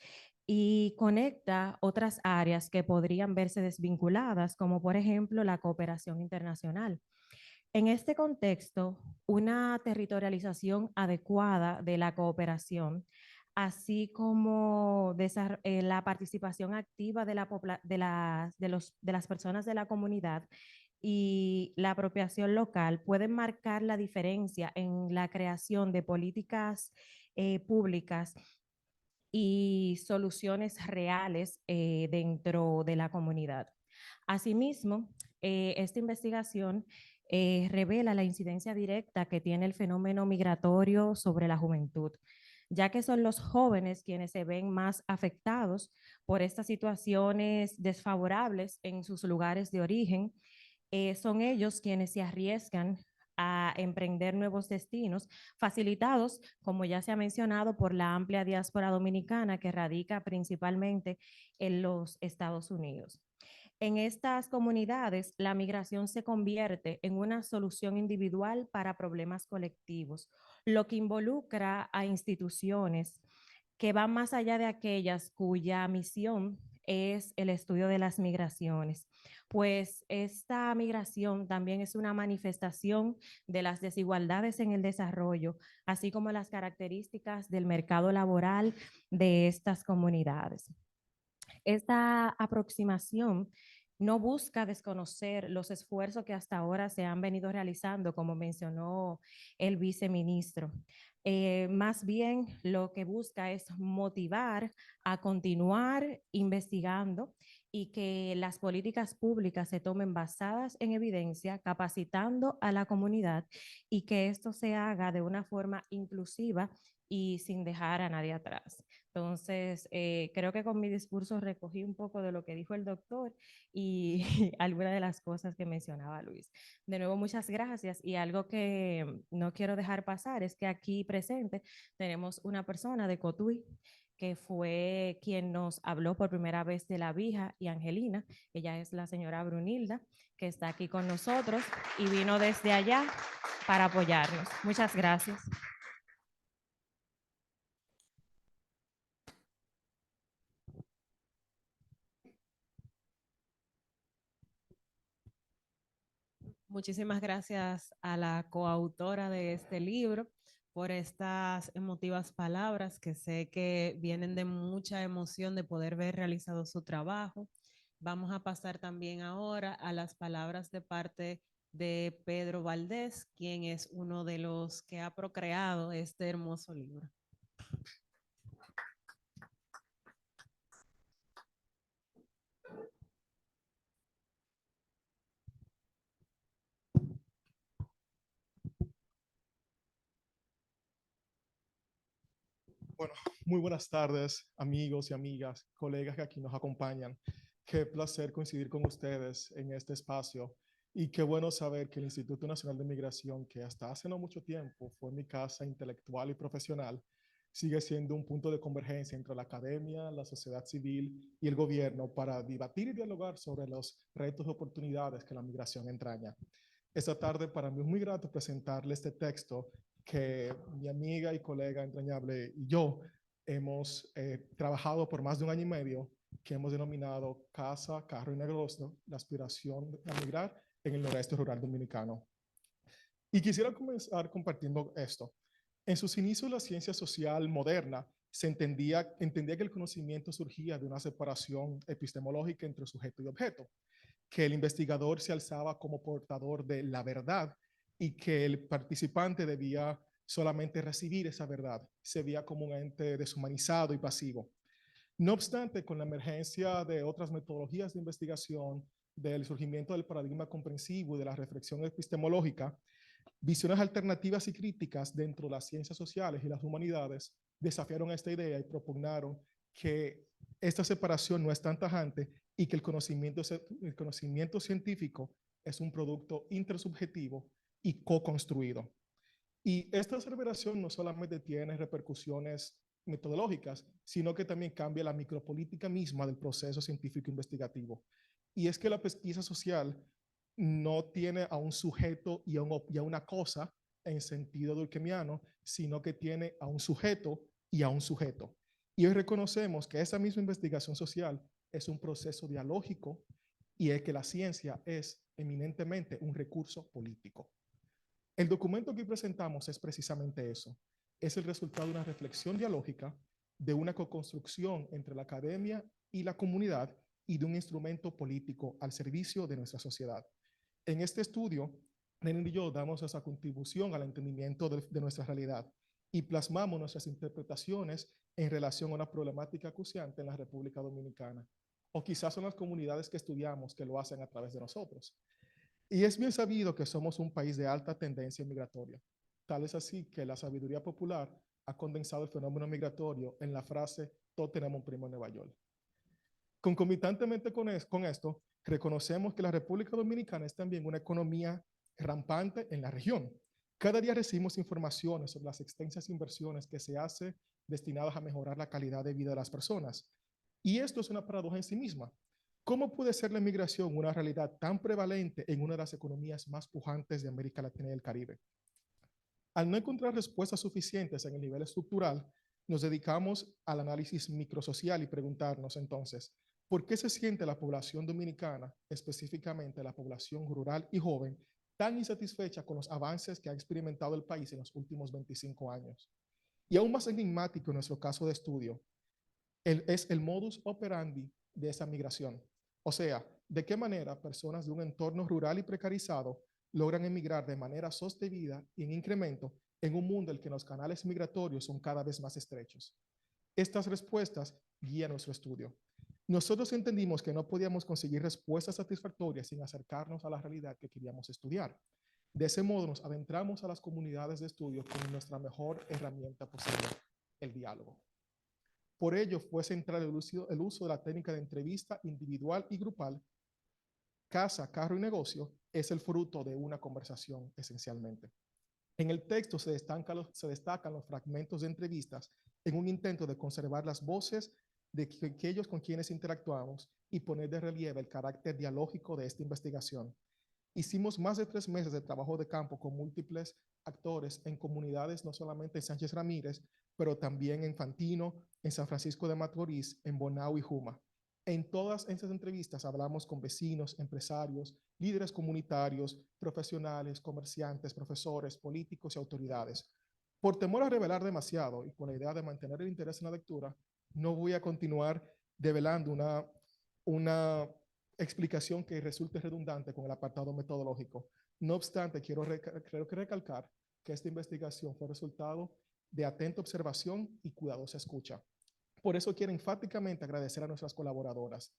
y conecta otras áreas que podrían verse desvinculadas, como por ejemplo la cooperación internacional. En este contexto, una territorialización adecuada de la cooperación, así como la participación activa de las personas de la comunidad y la apropiación local, pueden marcar la diferencia en la creación de políticas públicas y soluciones reales dentro de la comunidad. Asimismo, esta investigación revela la incidencia directa que tiene el fenómeno migratorio sobre la juventud, ya que son los jóvenes quienes se ven más afectados por estas situaciones desfavorables en sus lugares de origen. Son ellos quienes se arriesgan a emprender nuevos destinos, facilitados, como ya se ha mencionado, por la amplia diáspora dominicana que radica principalmente en los Estados Unidos. En estas comunidades, la migración se convierte en una solución individual para problemas colectivos, lo que involucra a instituciones que van más allá de aquellas cuya misión es el estudio de las migraciones, pues esta migración también es una manifestación de las desigualdades en el desarrollo, así como las características del mercado laboral de estas comunidades. Esta aproximación no busca desconocer los esfuerzos que hasta ahora se han venido realizando, como mencionó el viceministro. Más bien lo que busca es motivar a continuar investigando y que las políticas públicas se tomen basadas en evidencia, capacitando a la comunidad y que esto se haga de una forma inclusiva y sin dejar a nadie atrás. Entonces, creo que con mi discurso recogí un poco de lo que dijo el doctor y algunas de las cosas que mencionaba Luis. De nuevo, muchas gracias. Y algo que no quiero dejar pasar es que aquí presente tenemos una persona de Cotuí que fue quien nos habló por primera vez de la Vija y Angelina. Ella es la señora Brunilda, que está aquí con nosotros y vino desde allá para apoyarnos. Muchas gracias. Muchísimas gracias a la coautora de este libro por estas emotivas palabras que sé que vienen de mucha emoción de poder ver realizado su trabajo. Vamos a pasar también ahora a las palabras de parte de Pedro Valdés, quien es uno de los que ha procreado este hermoso libro. Bueno, muy buenas tardes, amigos y amigas, colegas que aquí nos acompañan. Qué placer coincidir con ustedes en este espacio y qué bueno saber que el Instituto Nacional de Migración, que hasta hace no mucho tiempo fue mi casa intelectual y profesional, sigue siendo un punto de convergencia entre la academia, la sociedad civil y el gobierno para debatir y dialogar sobre los retos y oportunidades que la migración entraña. Esta tarde para mí es muy grato presentarle este texto que mi amiga y colega entrañable y yo hemos trabajado por más de 1 año y medio, que hemos denominado Casa, Carro y Negocio, la aspiración a migrar en el noreste rural dominicano. Y quisiera comenzar compartiendo esto. En sus inicios, la ciencia social moderna se entendía que el conocimiento surgía de una separación epistemológica entre sujeto y objeto, que el investigador se alzaba como portador de la verdad y que el participante debía solamente recibir esa verdad. Se veía como un ente deshumanizado y pasivo. No obstante, con la emergencia de otras metodologías de investigación, del surgimiento del paradigma comprensivo y de la reflexión epistemológica, visiones alternativas y críticas dentro de las ciencias sociales y las humanidades desafiaron esta idea y propugnaron que esta separación no es tan tajante y que el conocimiento científico es un producto intersubjetivo y co-construido. Y esta aseveración no solamente tiene repercusiones metodológicas, sino que también cambia la micropolítica misma del proceso científico investigativo. Y es que la pesquisa social no tiene a un sujeto y a una cosa en sentido durkheimiano, sino que tiene a un sujeto y a un sujeto. Y hoy reconocemos que esa misma investigación social es un proceso dialógico y es que la ciencia es eminentemente un recurso político. El documento que presentamos es precisamente eso. Es el resultado de una reflexión dialógica, de una co-construcción entre la academia y la comunidad y de un instrumento político al servicio de nuestra sociedad. En este estudio, Lenin y yo damos esa contribución al entendimiento de nuestra realidad y plasmamos nuestras interpretaciones en relación a una problemática acuciante en la República Dominicana. O quizás son las comunidades que estudiamos que lo hacen a través de nosotros. Y es bien sabido que somos un país de alta tendencia migratoria. Tal es así que la sabiduría popular ha condensado el fenómeno migratorio en la frase, todos tenemos un primo en Nueva York. Concomitantemente con esto, reconocemos que la República Dominicana es también una economía rampante en la región. Cada día recibimos informaciones sobre las extensas inversiones que se hacen destinadas a mejorar la calidad de vida de las personas. Y esto es una paradoja en sí misma. ¿Cómo puede ser la inmigración una realidad tan prevalente en una de las economías más pujantes de América Latina y el Caribe? Al no encontrar respuestas suficientes en el nivel estructural, nos dedicamos al análisis microsocial y preguntarnos entonces, ¿por qué se siente la población dominicana, específicamente la población rural y joven, tan insatisfecha con los avances que ha experimentado el país en los últimos 25 años? Y aún más enigmático en nuestro caso de estudio, es el modus operandi de esa migración. O sea, de qué manera personas de un entorno rural y precarizado logran emigrar de manera sostenida y en incremento en un mundo en el que los canales migratorios son cada vez más estrechos. Estas respuestas guían nuestro estudio. Nosotros entendimos que no podíamos conseguir respuestas satisfactorias sin acercarnos a la realidad que queríamos estudiar. De ese modo nos adentramos a las comunidades de estudio con nuestra mejor herramienta posible, el diálogo. Por ello fue central el uso de la técnica de entrevista individual y grupal. Casa, carro y negocio es el fruto de una conversación esencialmente. En el texto se destacan los fragmentos de entrevistas en un intento de conservar las voces de aquellos con quienes interactuamos y poner de relieve el carácter dialógico de esta investigación. Hicimos más de 3 meses de trabajo de campo con múltiples actores en comunidades, no solamente en Sánchez Ramírez, pero también en Fantino, en San Francisco de Macorís, en Bonao y Juma. En todas estas entrevistas hablamos con vecinos, empresarios, líderes comunitarios, profesionales, comerciantes, profesores, políticos y autoridades. Por temor a revelar demasiado y con la idea de mantener el interés en la lectura, no voy a continuar develando una explicación que resulte redundante con el apartado metodológico. No obstante, quiero recalcar que esta investigación fue resultado de atenta observación y cuidadosa escucha. Por eso quiero enfáticamente agradecer a nuestras colaboradoras,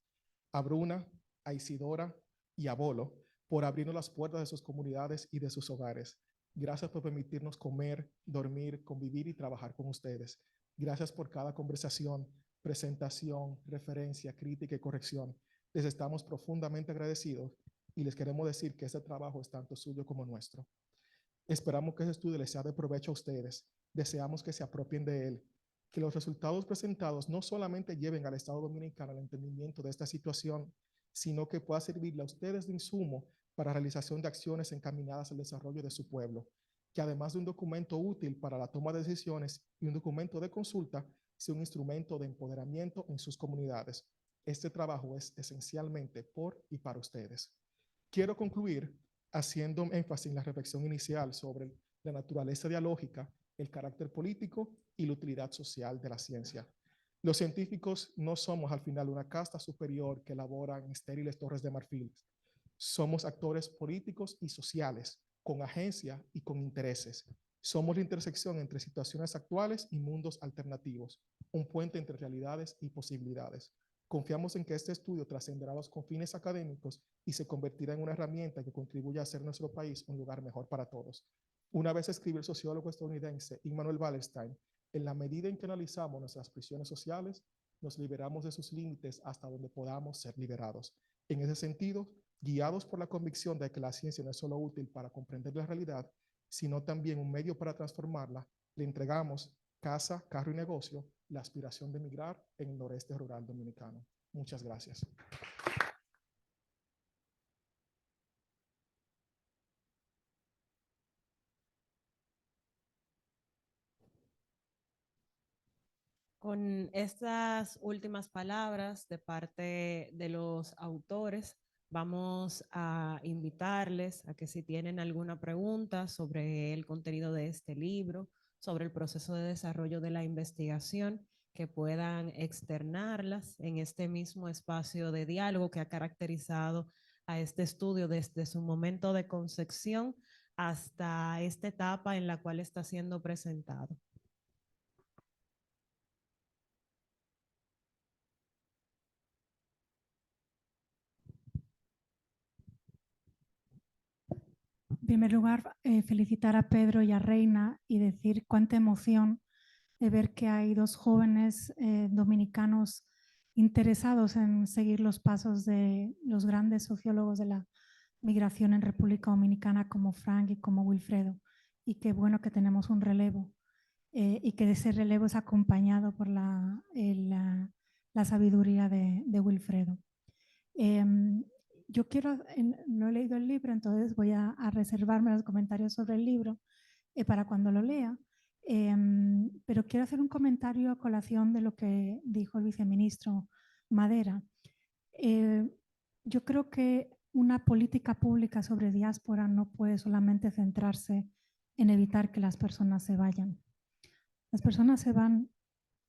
a Bruna, a Isidora y a Bolo, por abrirnos las puertas de sus comunidades y de sus hogares. Gracias por permitirnos comer, dormir, convivir y trabajar con ustedes. Gracias por cada conversación, presentación, referencia, crítica y corrección. Les estamos profundamente agradecidos y les queremos decir que este trabajo es tanto suyo como nuestro. Esperamos que este estudio les sea de provecho a ustedes. Deseamos que se apropien de él, que los resultados presentados no solamente lleven al Estado Dominicano al entendimiento de esta situación, sino que pueda servirle a ustedes de insumo para la realización de acciones encaminadas al desarrollo de su pueblo, que además de un documento útil para la toma de decisiones y un documento de consulta, sea un instrumento de empoderamiento en sus comunidades. Este trabajo es esencialmente por y para ustedes. Quiero concluir haciendo énfasis en la reflexión inicial sobre la naturaleza dialógica, el carácter político y la utilidad social de la ciencia. Los científicos no somos al final una casta superior que elaboran estériles torres de marfil. Somos actores políticos y sociales, con agencia y con intereses. Somos la intersección entre situaciones actuales y mundos alternativos, un puente entre realidades y posibilidades. Confiamos en que este estudio trascenderá los confines académicos y se convertirá en una herramienta que contribuya a hacer nuestro país un lugar mejor para todos. Una vez escribió el sociólogo estadounidense Immanuel Wallerstein, en la medida en que analizamos nuestras prisiones sociales, nos liberamos de sus límites hasta donde podamos ser liberados. En ese sentido, guiados por la convicción de que la ciencia no es solo útil para comprender la realidad, sino también un medio para transformarla, le entregamos casa, carro y negocio, la aspiración de emigrar en el noreste rural dominicano. Muchas gracias. Con estas últimas palabras de parte de los autores, vamos a invitarles a que si tienen alguna pregunta sobre el contenido de este libro, sobre el proceso de desarrollo de la investigación, que puedan externarlas en este mismo espacio de diálogo que ha caracterizado a este estudio desde su momento de concepción hasta esta etapa en la cual está siendo presentado. En primer lugar, felicitar a Pedro y a Reina y decir cuánta emoción de ver que hay dos jóvenes dominicanos interesados en seguir los pasos de los grandes sociólogos de la migración en República Dominicana como Frank y como Wilfredo. Y qué bueno que tenemos un relevo y que ese relevo es acompañado por la sabiduría de Wilfredo. Yo no he leído el libro, entonces voy a reservarme los comentarios sobre el libro para cuando lo lea, pero quiero hacer un comentario a colación de lo que dijo el viceministro Madera. Yo creo que una política pública sobre diáspora no puede solamente centrarse en evitar que las personas se vayan. Las personas se van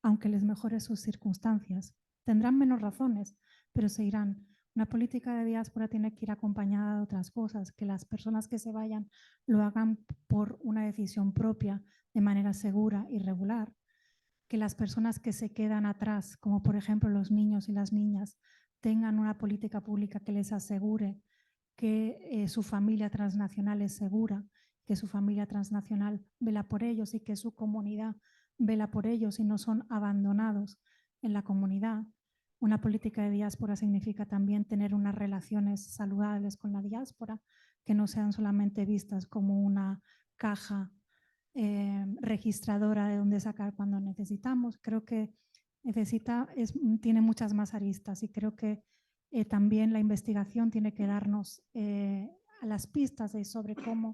aunque les mejore sus circunstancias. Tendrán menos razones, pero se irán. Una política de diáspora tiene que ir acompañada de otras cosas, que las personas que se vayan lo hagan por una decisión propia, de manera segura y regular, que las personas que se quedan atrás, como por ejemplo los niños y las niñas, tengan una política pública que les asegure que su familia transnacional es segura, que su familia transnacional vela por ellos y que su comunidad vela por ellos y no son abandonados en la comunidad. Una política de diáspora significa también tener unas relaciones saludables con la diáspora, que no sean solamente vistas como una caja registradora de dónde sacar cuando necesitamos. Creo que tiene muchas más aristas y creo que también la investigación tiene que darnos a las pistas sobre cómo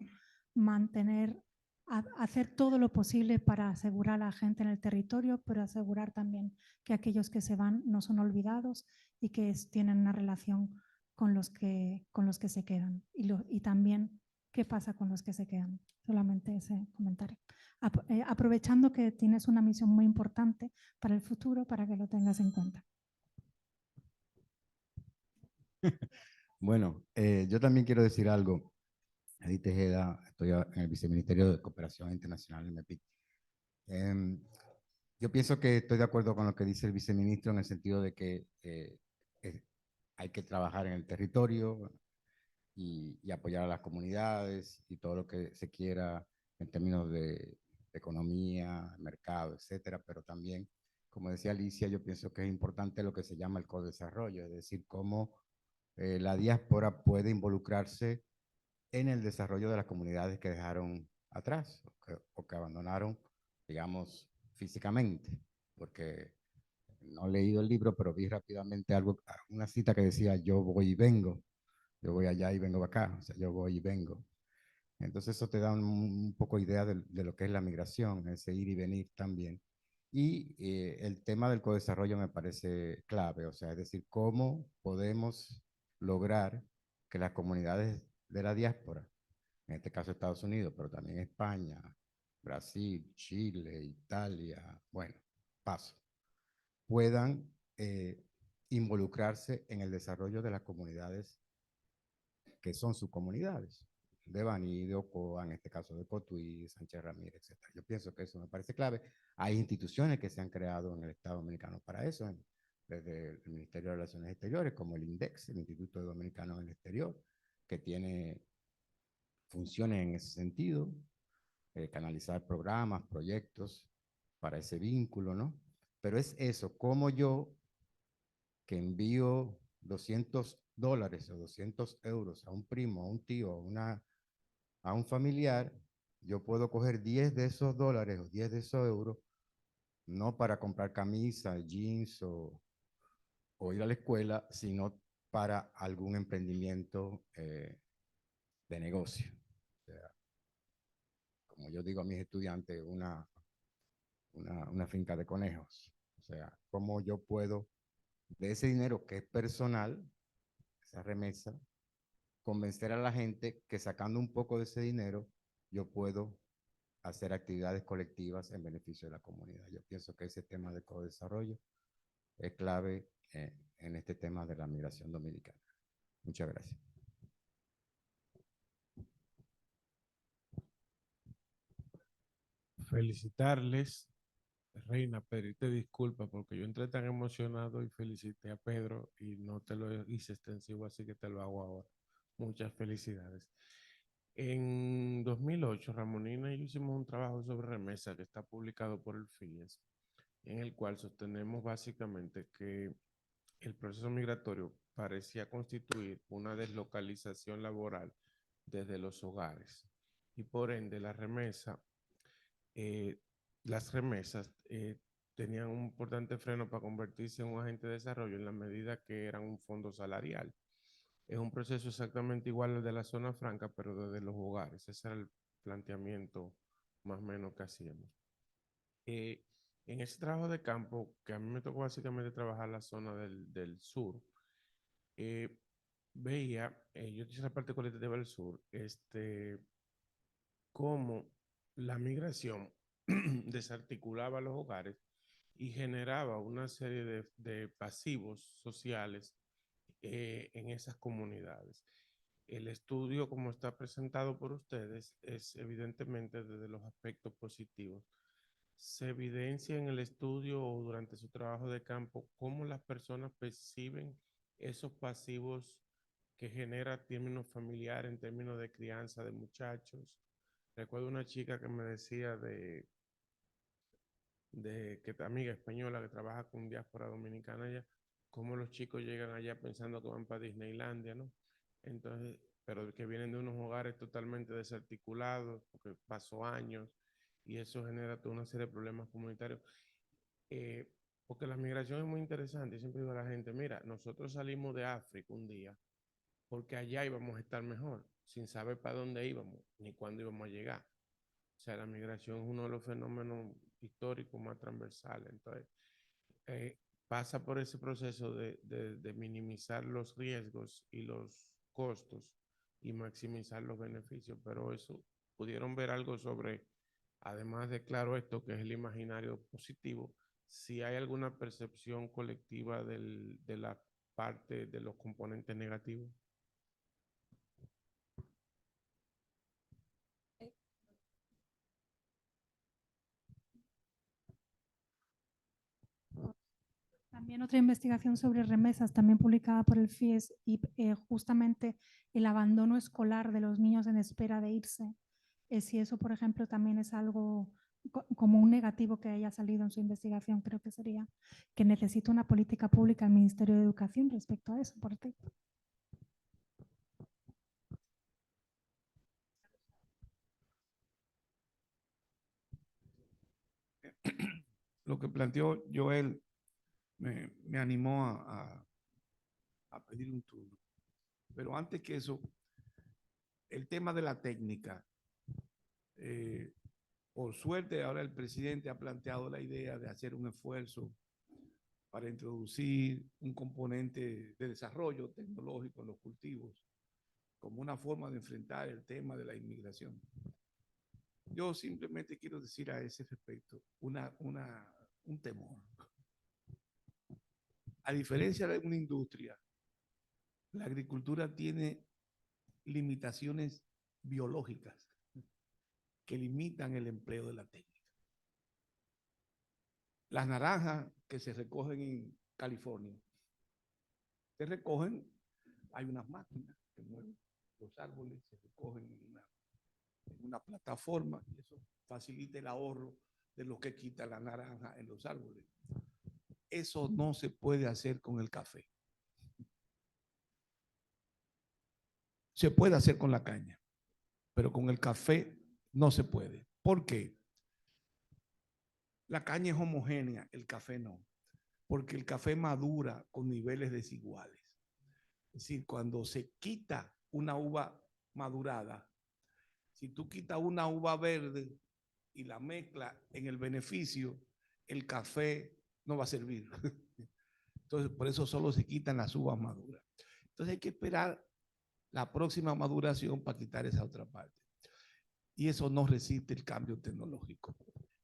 mantener, hacer todo lo posible para asegurar a la gente en el territorio, pero asegurar también que aquellos que se van no son olvidados y que tienen una relación con los que se quedan. Y también qué pasa con los que se quedan. Solamente ese comentario. Aprovechando que tienes una misión muy importante para el futuro, para que lo tengas en cuenta. Bueno, yo también quiero decir algo. Edith Tejeda, estoy en el Viceministerio de Cooperación Internacional, el MEPIC. Yo pienso que estoy de acuerdo con lo que dice el viceministro en el sentido de que hay que trabajar en el territorio y apoyar a las comunidades y todo lo que se quiera en términos de economía, mercado, etcétera, pero también, como decía Alicia, yo pienso que es importante lo que se llama el co-desarrollo, es decir, cómo la diáspora puede involucrarse en el desarrollo de las comunidades que dejaron atrás o que abandonaron, digamos, físicamente, porque no he leído el libro, pero vi rápidamente una cita que decía, yo voy y vengo, yo voy allá y vengo acá, o sea, yo voy y vengo. Entonces eso te da un poco idea de lo que es la migración, ese ir y venir también. Y el tema del codesarrollo me parece clave, o sea, es decir, cómo podemos lograr que las comunidades de la diáspora, en este caso Estados Unidos, pero también España, Brasil, Chile, Italia, bueno, paso, puedan involucrarse en el desarrollo de las comunidades que son sus comunidades, de Baní, de Ocoa, en este caso de Cotuí, Sánchez Ramírez, etc. Yo pienso que eso me parece clave. Hay instituciones que se han creado en el Estado Dominicano para eso, desde el Ministerio de Relaciones Exteriores, como el INDEX, el Instituto Dominicano en el Exterior, que tiene funciones en ese sentido, canalizar programas, proyectos para ese vínculo, ¿no? Pero es eso, como yo que envío $200 o 200 euros a un primo, a un tío, a un familiar, yo puedo coger 10 de esos dólares o 10 de esos euros, no para comprar camisa, jeans o ir a la escuela, sino para algún emprendimiento de negocio. O sea, como yo digo a mis estudiantes, una finca de conejos. O sea, cómo yo puedo, de ese dinero que es personal, esa remesa, convencer a la gente que sacando un poco de ese dinero, yo puedo hacer actividades colectivas en beneficio de la comunidad. Yo pienso que ese tema de co-desarrollo es clave en este tema de la migración dominicana. Muchas gracias. Felicitarles, Reina, pedirte disculpas porque yo entré tan emocionado y felicité a Pedro y no te lo hice extensivo, así que te lo hago ahora. Muchas felicidades. En 2008, Ramonina y yo hicimos un trabajo sobre remesa que está publicado por el FIES, en el cual sostenemos básicamente que el proceso migratorio parecía constituir una deslocalización laboral desde los hogares y por ende eh, las remesas tenían un importante freno para convertirse en un agente de desarrollo en la medida que eran un fondo salarial. Es un proceso exactamente igual al de la zona franca, pero desde los hogares. Ese era el planteamiento más o menos que hacíamos. Eh, en ese trabajo de campo, que a mí me tocó básicamente trabajar la zona del sur, eh, veía, yo hice la parte cualitativa del sur, cómo la migración desarticulaba los hogares y generaba una serie de pasivos sociales en esas comunidades. El estudio, como está presentado por ustedes, es evidentemente desde los aspectos positivos. Se evidencia en el estudio o durante su trabajo de campo cómo las personas perciben esos pasivos que genera términos familiares en términos de crianza de muchachos. Recuerdo una chica que me decía de que amiga española que trabaja con diáspora dominicana allá, cómo los chicos llegan allá pensando que van para Disneylandia, ¿no? Entonces, pero que vienen de unos hogares totalmente desarticulados, porque pasó años, y eso genera toda una serie de problemas comunitarios. Eh, porque la migración es muy interesante, y siempre digo a la gente, mira, nosotros salimos de África un día, porque allá íbamos a estar mejor, sin saber para dónde íbamos, ni cuándo íbamos a llegar. O sea, la migración es uno de los fenómenos históricos más transversales. Entonces, pasa por ese proceso de minimizar los riesgos y los costos y maximizar los beneficios. Pero eso, pudieron ver algo sobre, además de claro esto, que es el imaginario positivo, si hay alguna percepción colectiva de la parte de los componentes negativos. También otra investigación sobre remesas, también publicada por el FIES, y justamente el abandono escolar de los niños en espera de irse. Si eso, por ejemplo, también es algo como un negativo que haya salido en su investigación, creo que sería que necesita una política pública el Ministerio de Educación respecto a eso, por ti. Lo que planteó Joel me animó a pedir un turno. Pero antes que eso, el tema de la técnica. Por suerte, ahora el presidente ha planteado la idea de hacer un esfuerzo para introducir un componente de desarrollo tecnológico en los cultivos como una forma de enfrentar el tema de la inmigración. Yo simplemente quiero decir a ese respecto un temor. A diferencia de una industria, la agricultura tiene limitaciones biológicas que limitan el empleo de la técnica. Las naranjas que se recogen en California, se recogen, hay unas máquinas que mueven los árboles, se recogen en una plataforma y eso facilita el ahorro de lo que quita la naranja en los árboles. eso no se puede hacer con el café. Se puede hacer con la caña, pero con el café no se puede. ¿Por qué? La caña es homogénea, el café no, porque el café madura con niveles desiguales. Es decir, cuando se quita una uva madurada, si tú quitas una uva verde y la mezcla en el beneficio, el café no va a servir. Entonces, por eso solo se quitan las uvas maduras. Entonces hay que esperar la próxima maduración para quitar esa otra parte. Y eso no resiste el cambio tecnológico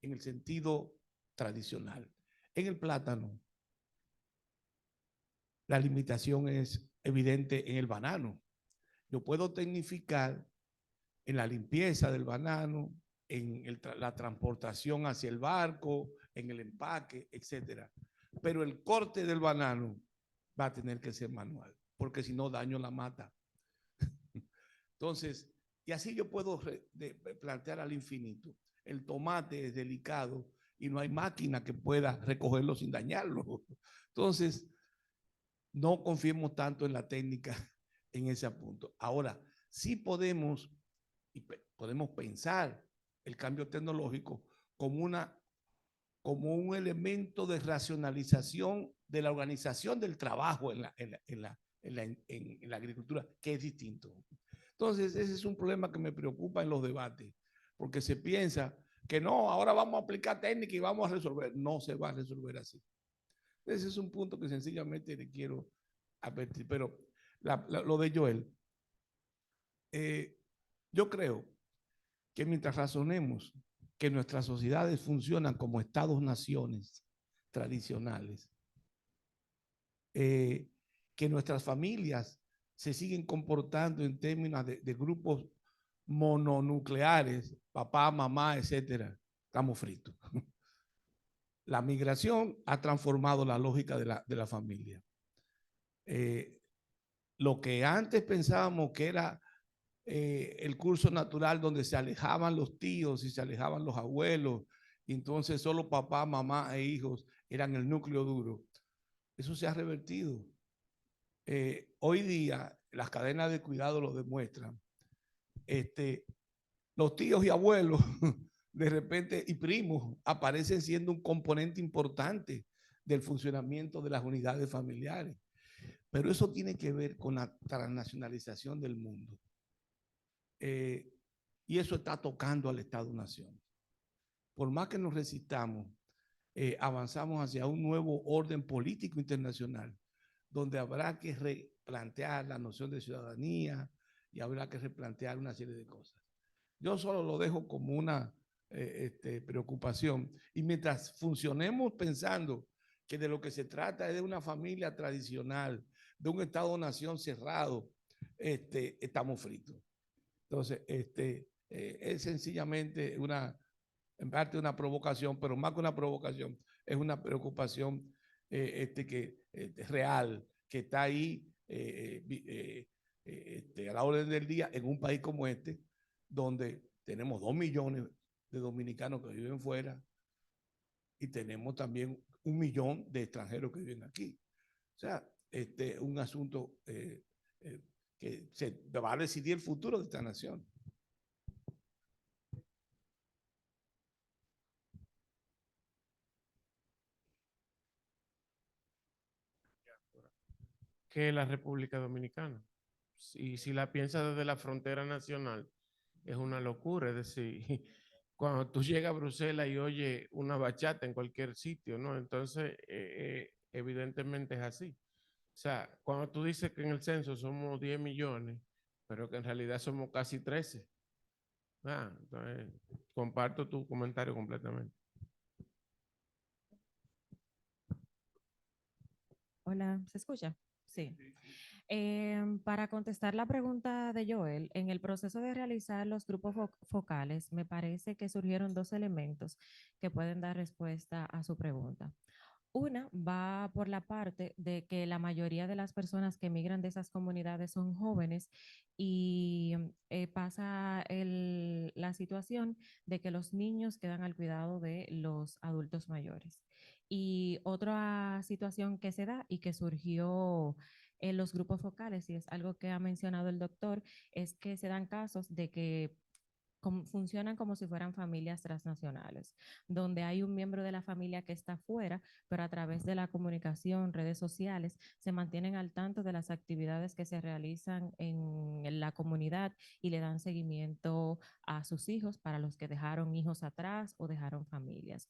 en el sentido tradicional. En el plátano, la limitación es evidente en el banano. Yo puedo tecnificar en la limpieza del banano, en la transportación hacia el barco, en el empaque, etcétera. Pero el corte del banano va a tener que ser manual, porque si no daño la mata. Entonces, y así yo puedo plantear al infinito. El tomate es delicado y no hay máquina que pueda recogerlo sin dañarlo. Entonces, no confiemos tanto en la técnica en ese punto. Ahora, sí podemos pensar el cambio tecnológico como un elemento de racionalización de la organización del trabajo en la agricultura, que es distinto. Entonces, ese es un problema que me preocupa en los debates, porque se piensa que no, ahora vamos a aplicar técnica y vamos a resolver. No se va a resolver así. Ese es un punto que sencillamente le quiero advertir. Pero lo de Joel, yo creo que mientras razonemos que nuestras sociedades funcionan como estados-naciones tradicionales, que nuestras familias se siguen comportando en términos de grupos mononucleares, papá, mamá, etcétera, estamos fritos. La migración ha transformado la lógica de la familia. Lo que antes pensábamos que era el curso natural donde se alejaban los tíos y se alejaban los abuelos, y entonces solo papá, mamá e hijos eran el núcleo duro. Eso se ha revertido. Hoy día las cadenas de cuidado lo demuestran. Los tíos y abuelos de repente y primos aparecen siendo un componente importante del funcionamiento de las unidades familiares. Pero eso tiene que ver con la transnacionalización del mundo. Y eso está tocando al Estado-Nación. Por más que nos resistamos, avanzamos hacia un nuevo orden político internacional, donde habrá que replantear la noción de ciudadanía y habrá que replantear una serie de cosas. Yo solo lo dejo como una preocupación. Y mientras funcionemos pensando que de lo que se trata es de una familia tradicional, de un Estado-Nación cerrado, estamos fritos. Entonces, es sencillamente en parte una provocación, pero más que una provocación, es una preocupación real, que está ahí a la orden del día en un país como este, donde tenemos 2 millones de dominicanos que viven fuera y tenemos también 1 millón de extranjeros que viven aquí. O sea, un asunto que se va a decidir el futuro de esta nación. Que la República Dominicana. Y si la piensas desde la frontera nacional, es una locura. Es decir, cuando tú llegas a Bruselas y oyes una bachata en cualquier sitio, ¿no? Entonces, evidentemente es así. O sea, cuando tú dices que en el censo somos 10 millones, pero que en realidad somos casi 13. Entonces, comparto tu comentario completamente. Hola, ¿se escucha? Sí. Para contestar la pregunta de Joel, en el proceso de realizar los grupos focales, me parece que surgieron 2 elementos que pueden dar respuesta a su pregunta. Una va por la parte de que la mayoría de las personas que emigran de esas comunidades son jóvenes y pasa la situación de que los niños quedan al cuidado de los adultos mayores. Y otra situación que se da y que surgió en los grupos focales, y es algo que ha mencionado el doctor, es que se dan casos de que funcionan como si fueran familias transnacionales, donde hay un miembro de la familia que está fuera, pero a través de la comunicación, redes sociales, se mantienen al tanto de las actividades que se realizan en la comunidad y le dan seguimiento a sus hijos para los que dejaron hijos atrás o dejaron familias.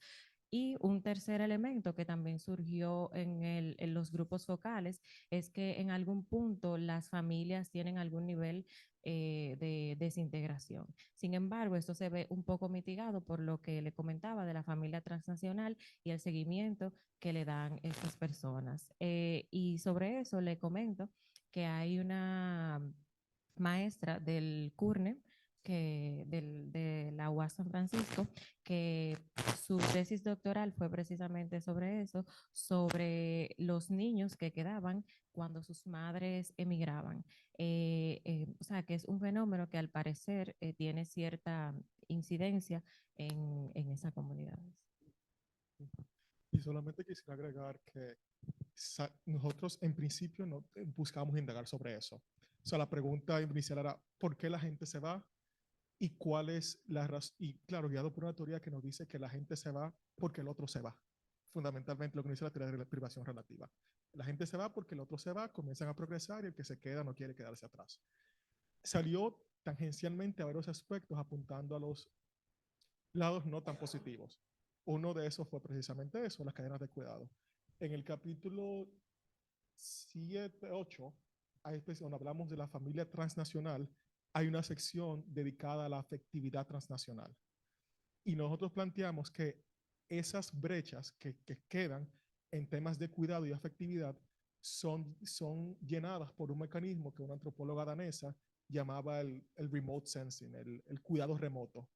Y un tercer elemento que también surgió en los grupos focales es que en algún punto las familias tienen algún nivel de desintegración. Sin embargo, esto se ve un poco mitigado por lo que le comentaba de la familia transnacional y el seguimiento que le dan estas personas. Y sobre eso le comento que hay una maestra del CURNE, de la UAS San Francisco, que su tesis doctoral fue precisamente sobre eso, sobre los niños que quedaban cuando sus madres emigraban. O sea, que es un fenómeno que al parecer tiene cierta incidencia en esa comunidad. Y solamente quisiera agregar que nosotros en principio no buscamos indagar sobre eso. O sea, la pregunta inicial era, ¿por qué la gente se va? ¿Y cuál es la razón? Y claro, guiado por una teoría que nos dice que la gente se va porque el otro se va. Fundamentalmente lo que nos dice la teoría de la privación relativa. La gente se va porque el otro se va, comienzan a progresar y el que se queda no quiere quedarse atrás. Salió tangencialmente a varios aspectos apuntando a los lados no tan positivos. Uno de esos fue precisamente eso, las cadenas de cuidado. En el capítulo 7, 8, donde hablamos de la familia transnacional, hay una sección dedicada a la afectividad transnacional. Y nosotros planteamos que esas brechas que quedan en temas de cuidado y afectividad son llenadas por un mecanismo que una antropóloga danesa llamaba el remote sensing, el cuidado remoto.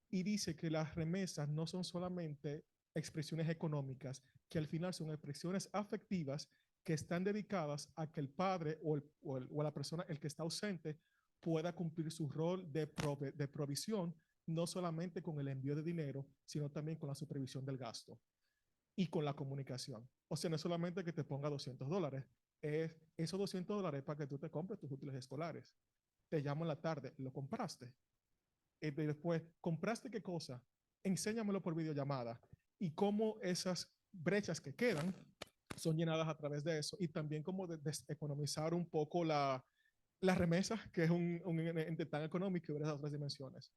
Y dice que las remesas no son solamente expresiones económicas, que al final son expresiones afectivas que están dedicadas a que el padre o la persona, el que está ausente, pueda cumplir su rol de provisión, no solamente con el envío de dinero, sino también con la supervisión del gasto y con la comunicación. O sea, no es solamente que te ponga $200, es esos $200 para que tú te compres tus útiles escolares. Te llamo en la tarde, ¿lo compraste? Y después, ¿compraste qué cosa? Enséñamelo por videollamada. Y cómo esas brechas que quedan son llenadas a través de eso. Y también como de economizar un poco la remesa, que es un ente tan económico y de esas otras dimensiones.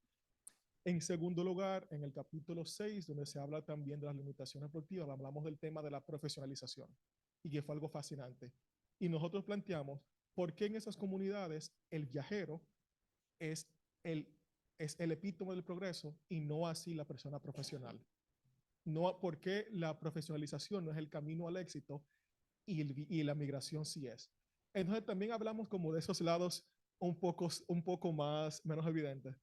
En segundo lugar, en el capítulo 6, donde se habla también de las limitaciones productivas, hablamos del tema de la profesionalización y que fue algo fascinante. Y nosotros planteamos por qué en esas comunidades el viajero es el epítome del progreso y no así la persona profesional. No, ¿por qué la profesionalización no es el camino al éxito y la migración sí es? Entonces también hablamos como de esos lados un poco más, menos evidentes.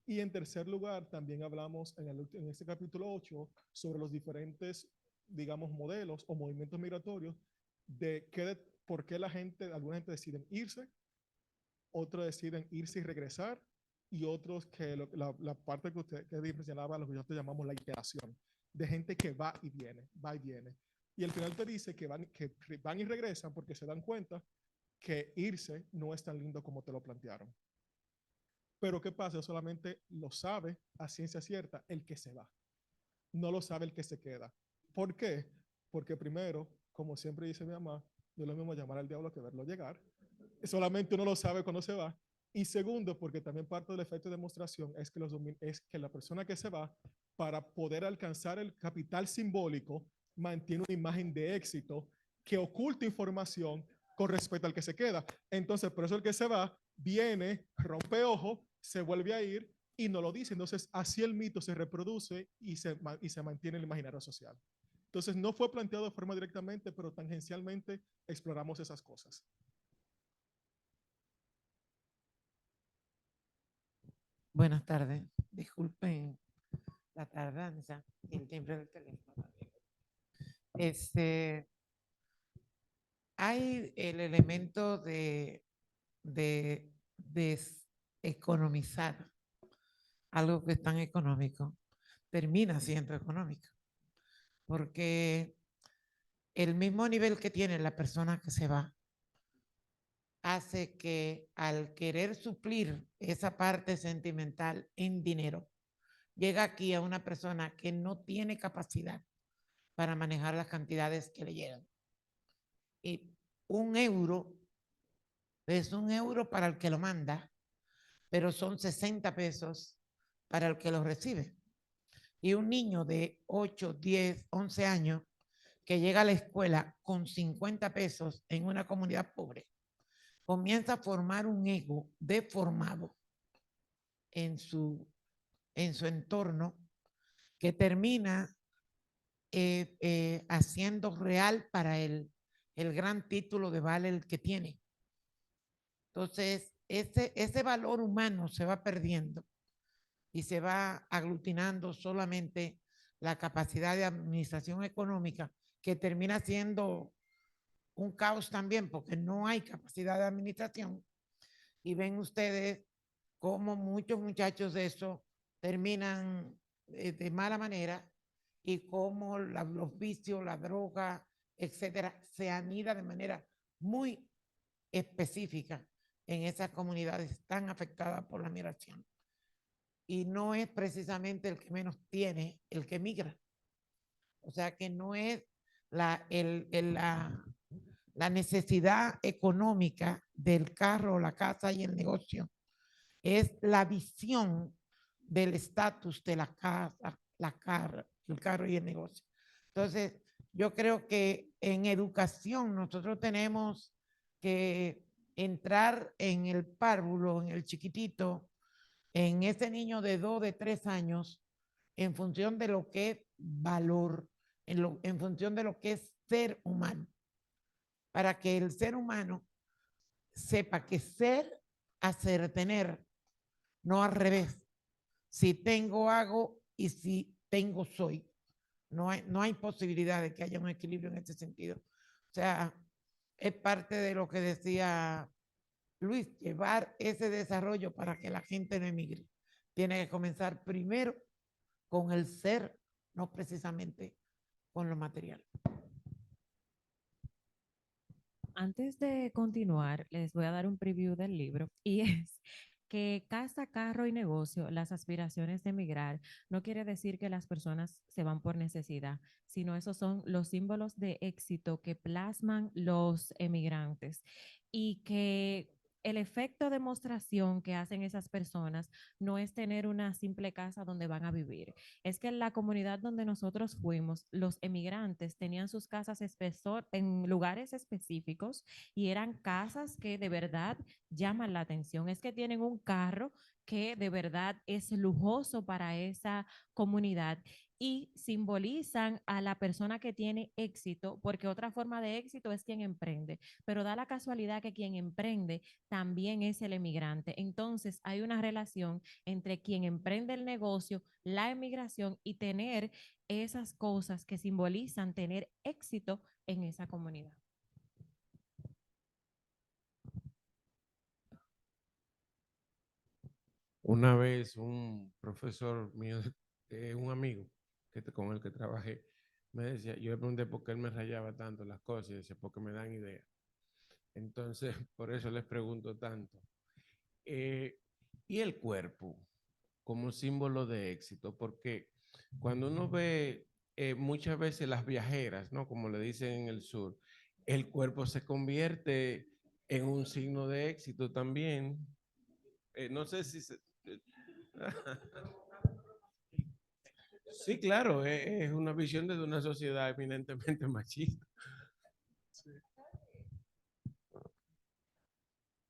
Y en tercer lugar, también hablamos en este capítulo 8 sobre los diferentes, digamos, modelos o movimientos migratorios de por qué alguna gente deciden irse, otros deciden irse y regresar, y otros que la parte que usted mencionaba, lo que nosotros llamamos la iteración, de gente que va y viene, va y viene. Y al final te dice que van y regresan porque se dan cuenta que irse no es tan lindo como te lo plantearon. Pero ¿qué pasa? Solamente lo sabe a ciencia cierta el que se va. No lo sabe el que se queda. ¿Por qué? Porque primero, como siempre dice mi mamá, no es lo mismo llamar al diablo que verlo llegar. Solamente uno lo sabe cuando se va. Y segundo, porque también parte del efecto de demostración es que la persona que se va, para poder alcanzar el capital simbólico, mantiene una imagen de éxito que oculta información con respecto al que se queda. Entonces, por eso el que se va viene, rompe ojo, se vuelve a ir y no lo dice. Entonces, así el mito se reproduce y se mantiene en el imaginario social. Entonces, no fue planteado de forma directamente, pero tangencialmente exploramos esas cosas. Buenas tardes. Disculpen la tardanza y el timbre del teléfono. Hay el elemento de economizar algo que es tan económico, termina siendo económico, porque el mismo nivel que tiene la persona que se va hace que al querer suplir esa parte sentimental en dinero, llega aquí a una persona que no tiene capacidad para manejar las cantidades que le llegan. Y un euro es un euro para el que lo manda, pero son 60 pesos para el que lo recibe. Y un niño de 8, 10, 11 años que llega a la escuela con 50 pesos en una comunidad pobre, comienza a formar un ego deformado en su entorno que termina haciendo real para él el gran título de vale el que tiene. Entonces, ese valor humano se va perdiendo y se va aglutinando solamente la capacidad de administración económica, que termina siendo un caos también, porque no hay capacidad de administración. Y ven ustedes cómo muchos muchachos de eso terminan de mala manera y cómo los vicios, la droga, etcétera, se anida de manera muy específica en esas comunidades tan afectadas por la migración. Y no es precisamente el que menos tiene el que migra. O sea que no es la necesidad económica del carro, la casa y el negocio. Es la visión del estatus de la casa, el carro y el negocio. Entonces, yo creo que en educación nosotros tenemos que entrar en el párvulo, en el chiquitito, en ese niño de 2, de 3 años, en función de lo que es valor, en función de lo que es ser humano, para que el ser humano sepa que ser, hacer, tener, no al revés. Si tengo, hago, y si tengo, soy. No hay posibilidad de que haya un equilibrio en este sentido. O sea, es parte de lo que decía Luis, llevar ese desarrollo para que la gente no emigre. Tiene que comenzar primero con el ser, no precisamente con lo material. Antes de continuar, les voy a dar un preview del libro y es que casa, carro y negocio, las aspiraciones de emigrar, no quiere decir que las personas se van por necesidad, sino esos son los símbolos de éxito que plasman los emigrantes y que el efecto de demostración que hacen esas personas no es tener una simple casa donde van a vivir. Es que en la comunidad donde nosotros fuimos, los emigrantes tenían sus casas en lugares específicos y eran casas que de verdad llaman la atención. Es que tienen un carro que de verdad es lujoso para esa comunidad y simbolizan a la persona que tiene éxito, porque otra forma de éxito es quien emprende, pero da la casualidad que quien emprende también es el emigrante. Entonces hay una relación entre quien emprende el negocio, la emigración y tener esas cosas que simbolizan tener éxito en esa comunidad. Una vez un profesor mío, un amigo con el que trabajé, me decía, yo le pregunté por qué él me rayaba tanto las cosas y decía, porque me dan ideas. Entonces, por eso les pregunto tanto. Y el cuerpo como símbolo de éxito, porque cuando uno ve muchas veces las viajeras, ¿no? Como le dicen en el sur, el cuerpo se convierte en un signo de éxito también. No sé si se... Sí, claro, es una visión desde una sociedad eminentemente machista. Sí.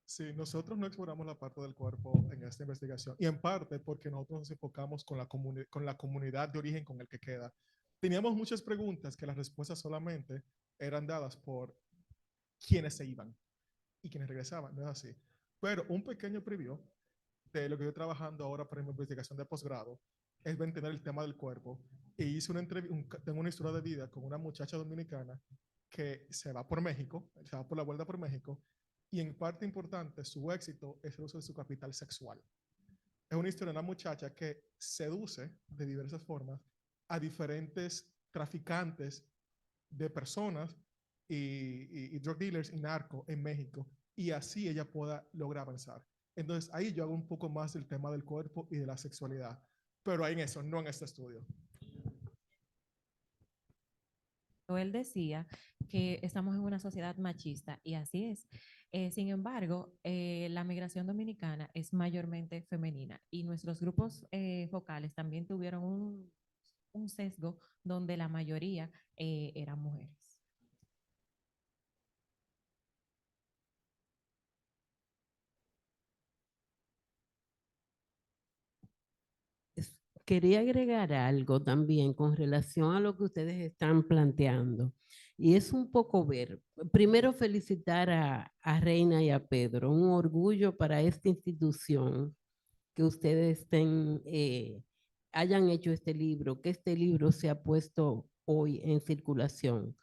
Sí, nosotros no exploramos la parte del cuerpo en esta investigación y en parte porque nosotros nos enfocamos con la comunidad de origen con el que queda. Teníamos muchas preguntas que las respuestas solamente eran dadas por quienes se iban y quienes regresaban, no es así. Pero un pequeño preview de lo que estoy trabajando ahora para mi investigación de posgrado es entender el tema del cuerpo. Y hice tengo una historia de vida con una muchacha dominicana que se va por México, se va por la vuelta por México, y en parte importante su éxito es el uso de su capital sexual. Es una historia de una muchacha que seduce de diversas formas a diferentes traficantes de personas y drug dealers y narco en México, y así ella pueda lograr avanzar. Entonces ahí yo hago un poco más del tema del cuerpo y de la sexualidad, pero en eso, no en este estudio. Él decía que estamos en una sociedad machista y así es. Sin embargo, la migración dominicana es mayormente femenina y nuestros grupos focales también tuvieron un sesgo donde la mayoría eran mujeres. Quería agregar algo también con relación a lo que ustedes están planteando. Y es un poco ver, primero felicitar a Reina y a Pedro, un orgullo para esta institución que ustedes hayan hecho este libro, que este libro se ha puesto hoy en circulación.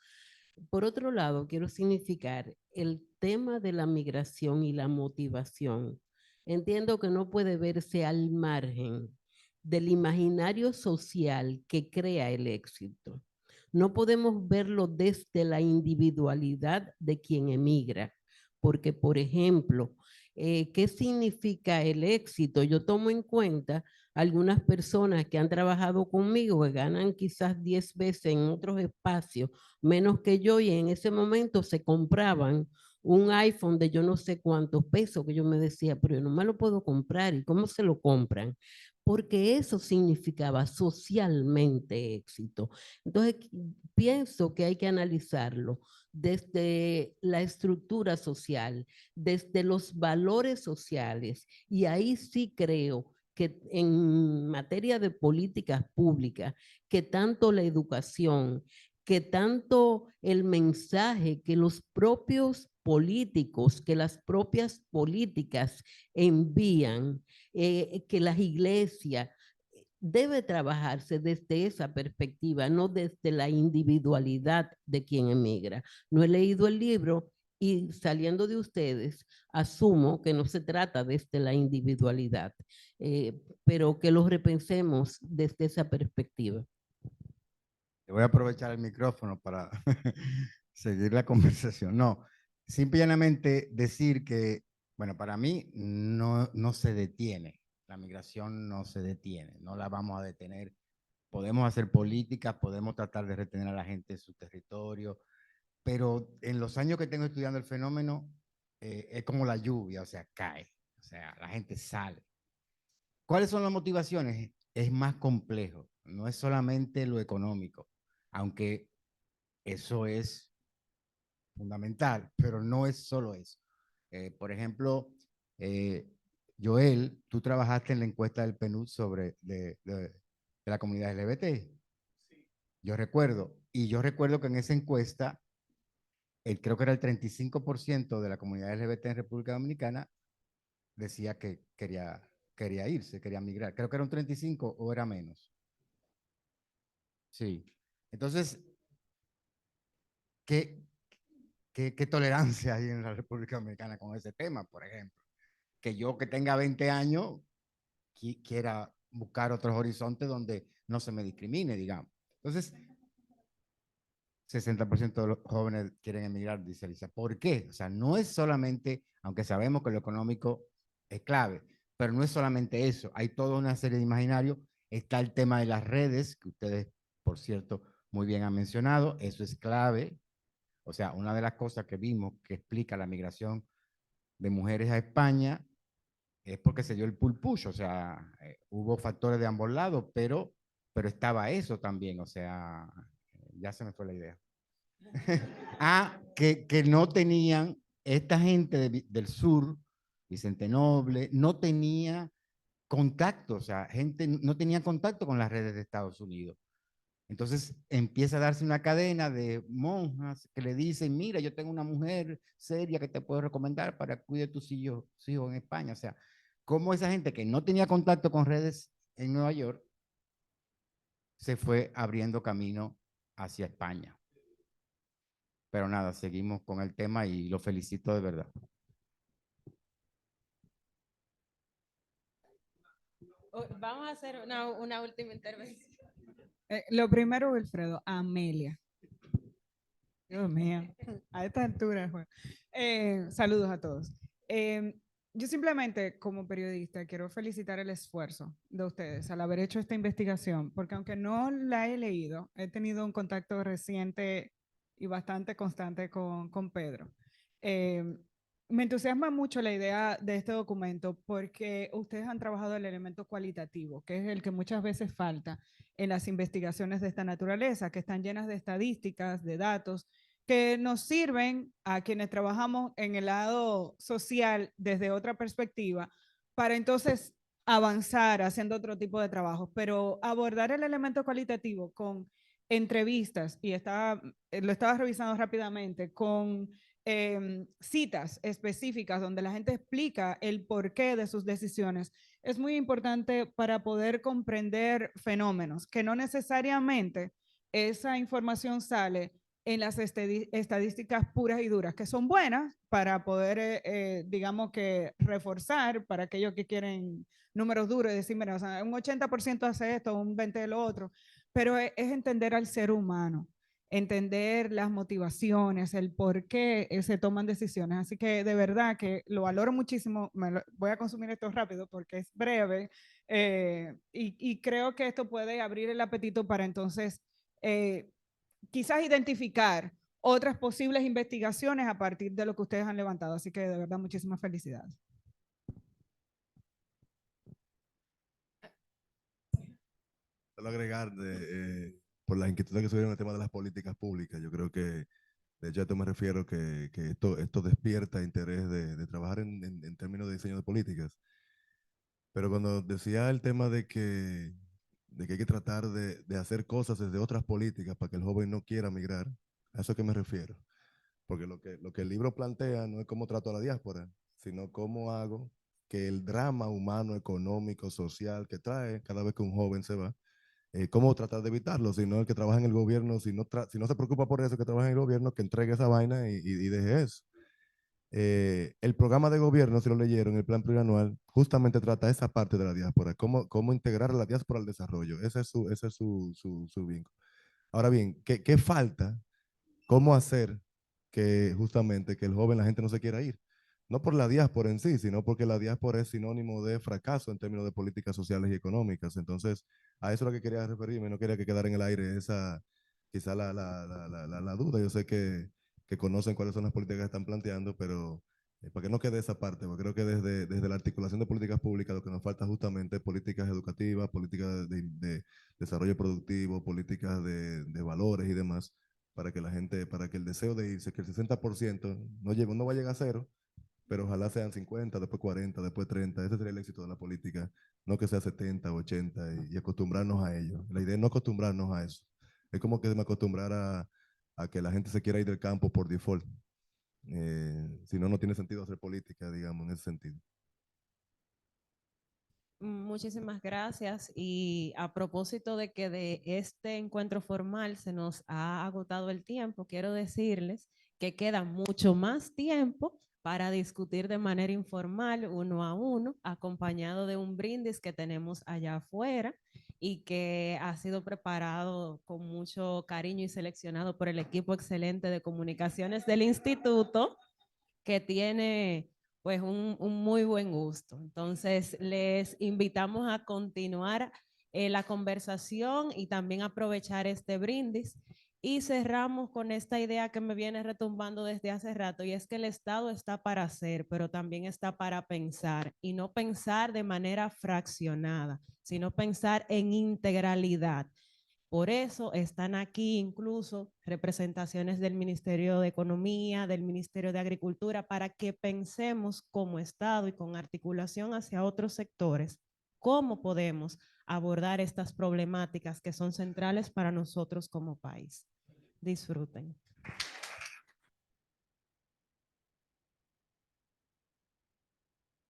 Por otro lado, quiero significar el tema de la migración y la motivación. Entiendo que no puede verse al margen del imaginario social que crea el éxito. No podemos verlo desde la individualidad de quien emigra, porque, por ejemplo, ¿qué significa el éxito? Yo tomo en cuenta algunas personas que han trabajado conmigo, que ganan quizás 10 veces en otros espacios menos que yo, y en ese momento se compraban un iPhone de yo no sé cuántos pesos, que yo me decía, pero yo no me lo puedo comprar. ¿Y cómo se lo compran? Porque eso significaba socialmente éxito. Entonces, pienso que hay que analizarlo desde la estructura social, desde los valores sociales, y ahí sí creo que en materia de políticas públicas, que tanto la educación, que tanto el mensaje que los propios políticos, que las propias políticas envían, que las iglesias, debe trabajarse desde esa perspectiva, no desde la individualidad de quien emigra. No he leído el libro y saliendo de ustedes, asumo que no se trata desde la individualidad, pero que lo repensemos desde esa perspectiva. Voy a aprovechar el micrófono para seguir la conversación. No, simplemente decir que, bueno, para mí no se detiene. La migración no se detiene, no la vamos a detener. Podemos hacer políticas, podemos tratar de retener a la gente en su territorio, pero en los años que tengo estudiando el fenómeno, es como la lluvia, o sea, cae, o sea, la gente sale. ¿Cuáles son las motivaciones? Es más complejo, no es solamente lo económico, aunque eso es fundamental, pero no es solo eso. Por ejemplo, Joel, tú trabajaste en la encuesta del PNUD sobre de la comunidad LGBT. Yo recuerdo, y yo recuerdo que en esa encuesta, creo que era el 35% de la comunidad LGBT en República Dominicana decía que quería irse, quería migrar. Creo que era un 35 o era menos. Sí. Entonces, ¿qué tolerancia hay en la República Dominicana con ese tema, por ejemplo? Que yo que tenga 20 años quiera buscar otros horizontes donde no se me discrimine, digamos. Entonces, 60% de los jóvenes quieren emigrar, dice Alicia. ¿Por qué? O sea, no es solamente, aunque sabemos que lo económico es clave, pero no es solamente eso. Hay toda una serie de imaginarios. Está el tema de las redes, que ustedes, por cierto, muy bien han mencionado. Eso es clave. O sea, una de las cosas que vimos que explica la migración de mujeres a España es porque se dio el pull push. O sea, hubo factores de ambos lados, pero estaba eso también. O sea, ya se me fue la idea. Que no tenían, esta gente del sur, Vicente Noble, no tenía contacto, o sea, gente no tenía contacto con las redes de Estados Unidos. Entonces empieza a darse una cadena de monjas que le dicen, mira, yo tengo una mujer seria que te puedo recomendar para que cuide tus hijos en España. O sea, cómo esa gente que no tenía contacto con redes en Nueva York se fue abriendo camino hacia España. Pero nada, seguimos con el tema y lo felicito de verdad. Vamos a hacer una última intervención. Lo primero, Wilfredo, Amelia. Dios mío, a esta altura. Saludos a todos. Yo simplemente, como periodista, quiero felicitar el esfuerzo de ustedes al haber hecho esta investigación, porque aunque no la he leído, he tenido un contacto reciente y bastante constante con Pedro. Me entusiasma mucho la idea de este documento porque ustedes han trabajado el elemento cualitativo, que es el que muchas veces falta en las investigaciones de esta naturaleza, que están llenas de estadísticas, de datos, que nos sirven a quienes trabajamos en el lado social desde otra perspectiva para entonces avanzar haciendo otro tipo de trabajos, pero abordar el elemento cualitativo con entrevistas, y lo estaba revisando rápidamente, con citas específicas donde la gente explica el porqué de sus decisiones, es muy importante para poder comprender fenómenos, que no necesariamente esa información sale en las estadísticas puras y duras, que son buenas para poder, digamos que, reforzar para aquellos que quieren números duros y decir, mira, o sea, un 80% hace esto, un 20% de lo otro, pero es entender al ser humano, entender las motivaciones, el por qué se toman decisiones. Así que de verdad que lo valoro muchísimo. Voy a consumir esto rápido porque es breve y creo que esto puede abrir el apetito para entonces quizás identificar otras posibles investigaciones a partir de lo que ustedes han levantado. Así que de verdad muchísimas felicidades. Solo agregar por las inquietudes que surgieron en el tema de las políticas públicas. Yo creo que, de hecho, a esto me refiero que esto despierta interés de trabajar en términos de diseño de políticas. Pero cuando decía el tema de que hay que tratar de hacer cosas desde otras políticas para que el joven no quiera migrar, a eso que me refiero. Porque lo que el libro plantea no es cómo trato a la diáspora, sino cómo hago que el drama humano, económico, social que trae cada vez que un joven se va, cómo tratar de evitarlo, si no el que trabaja en el gobierno, si no se preocupa por eso, que trabaja en el gobierno, que entregue esa vaina y deje eso. El programa de gobierno, si lo leyeron, el plan plurianual, justamente trata esa parte de la diáspora, cómo integrar a la diáspora al desarrollo. Ese es su vínculo. Ahora bien, ¿qué falta? ¿Cómo hacer que justamente que el joven, la gente no se quiera ir? No por la diáspora en sí, sino porque la diáspora es sinónimo de fracaso en términos de políticas sociales y económicas. Entonces, a eso es lo que quería referirme, no quería que quedara en el aire esa, quizá la duda. Yo sé que conocen cuáles son las políticas que están planteando, pero para que no quede esa parte, porque creo que desde la articulación de políticas públicas lo que nos falta justamente es políticas educativas, políticas de desarrollo productivo, políticas de valores y demás, para que la gente, para que el deseo de irse, que el 60% no va a llegar a cero, pero ojalá sean 50, después 40, después 30, ese sería el éxito de la política, no que sea 70, 80 y acostumbrarnos a ello. La idea es no acostumbrarnos a eso. Es como que me acostumbrar a que la gente se quiera ir del campo por default. Si no, no tiene sentido hacer política, digamos, en ese sentido. Muchísimas gracias. Y a propósito de que de este encuentro formal se nos ha agotado el tiempo, quiero decirles que queda mucho más tiempo para discutir de manera informal, uno a uno, acompañado de un brindis que tenemos allá afuera y que ha sido preparado con mucho cariño y seleccionado por el equipo excelente de comunicaciones del instituto, que tiene pues un muy buen gusto. Entonces, les invitamos a continuar la conversación y también aprovechar este brindis. Y cerramos con esta idea que me viene retumbando desde hace rato, y es que el Estado está para hacer, pero también está para pensar, y no pensar de manera fraccionada, sino pensar en integralidad. Por eso están aquí incluso representaciones del Ministerio de Economía, del Ministerio de Agricultura, para que pensemos como Estado y con articulación hacia otros sectores cómo podemos abordar estas problemáticas que son centrales para nosotros como país. Disfruten.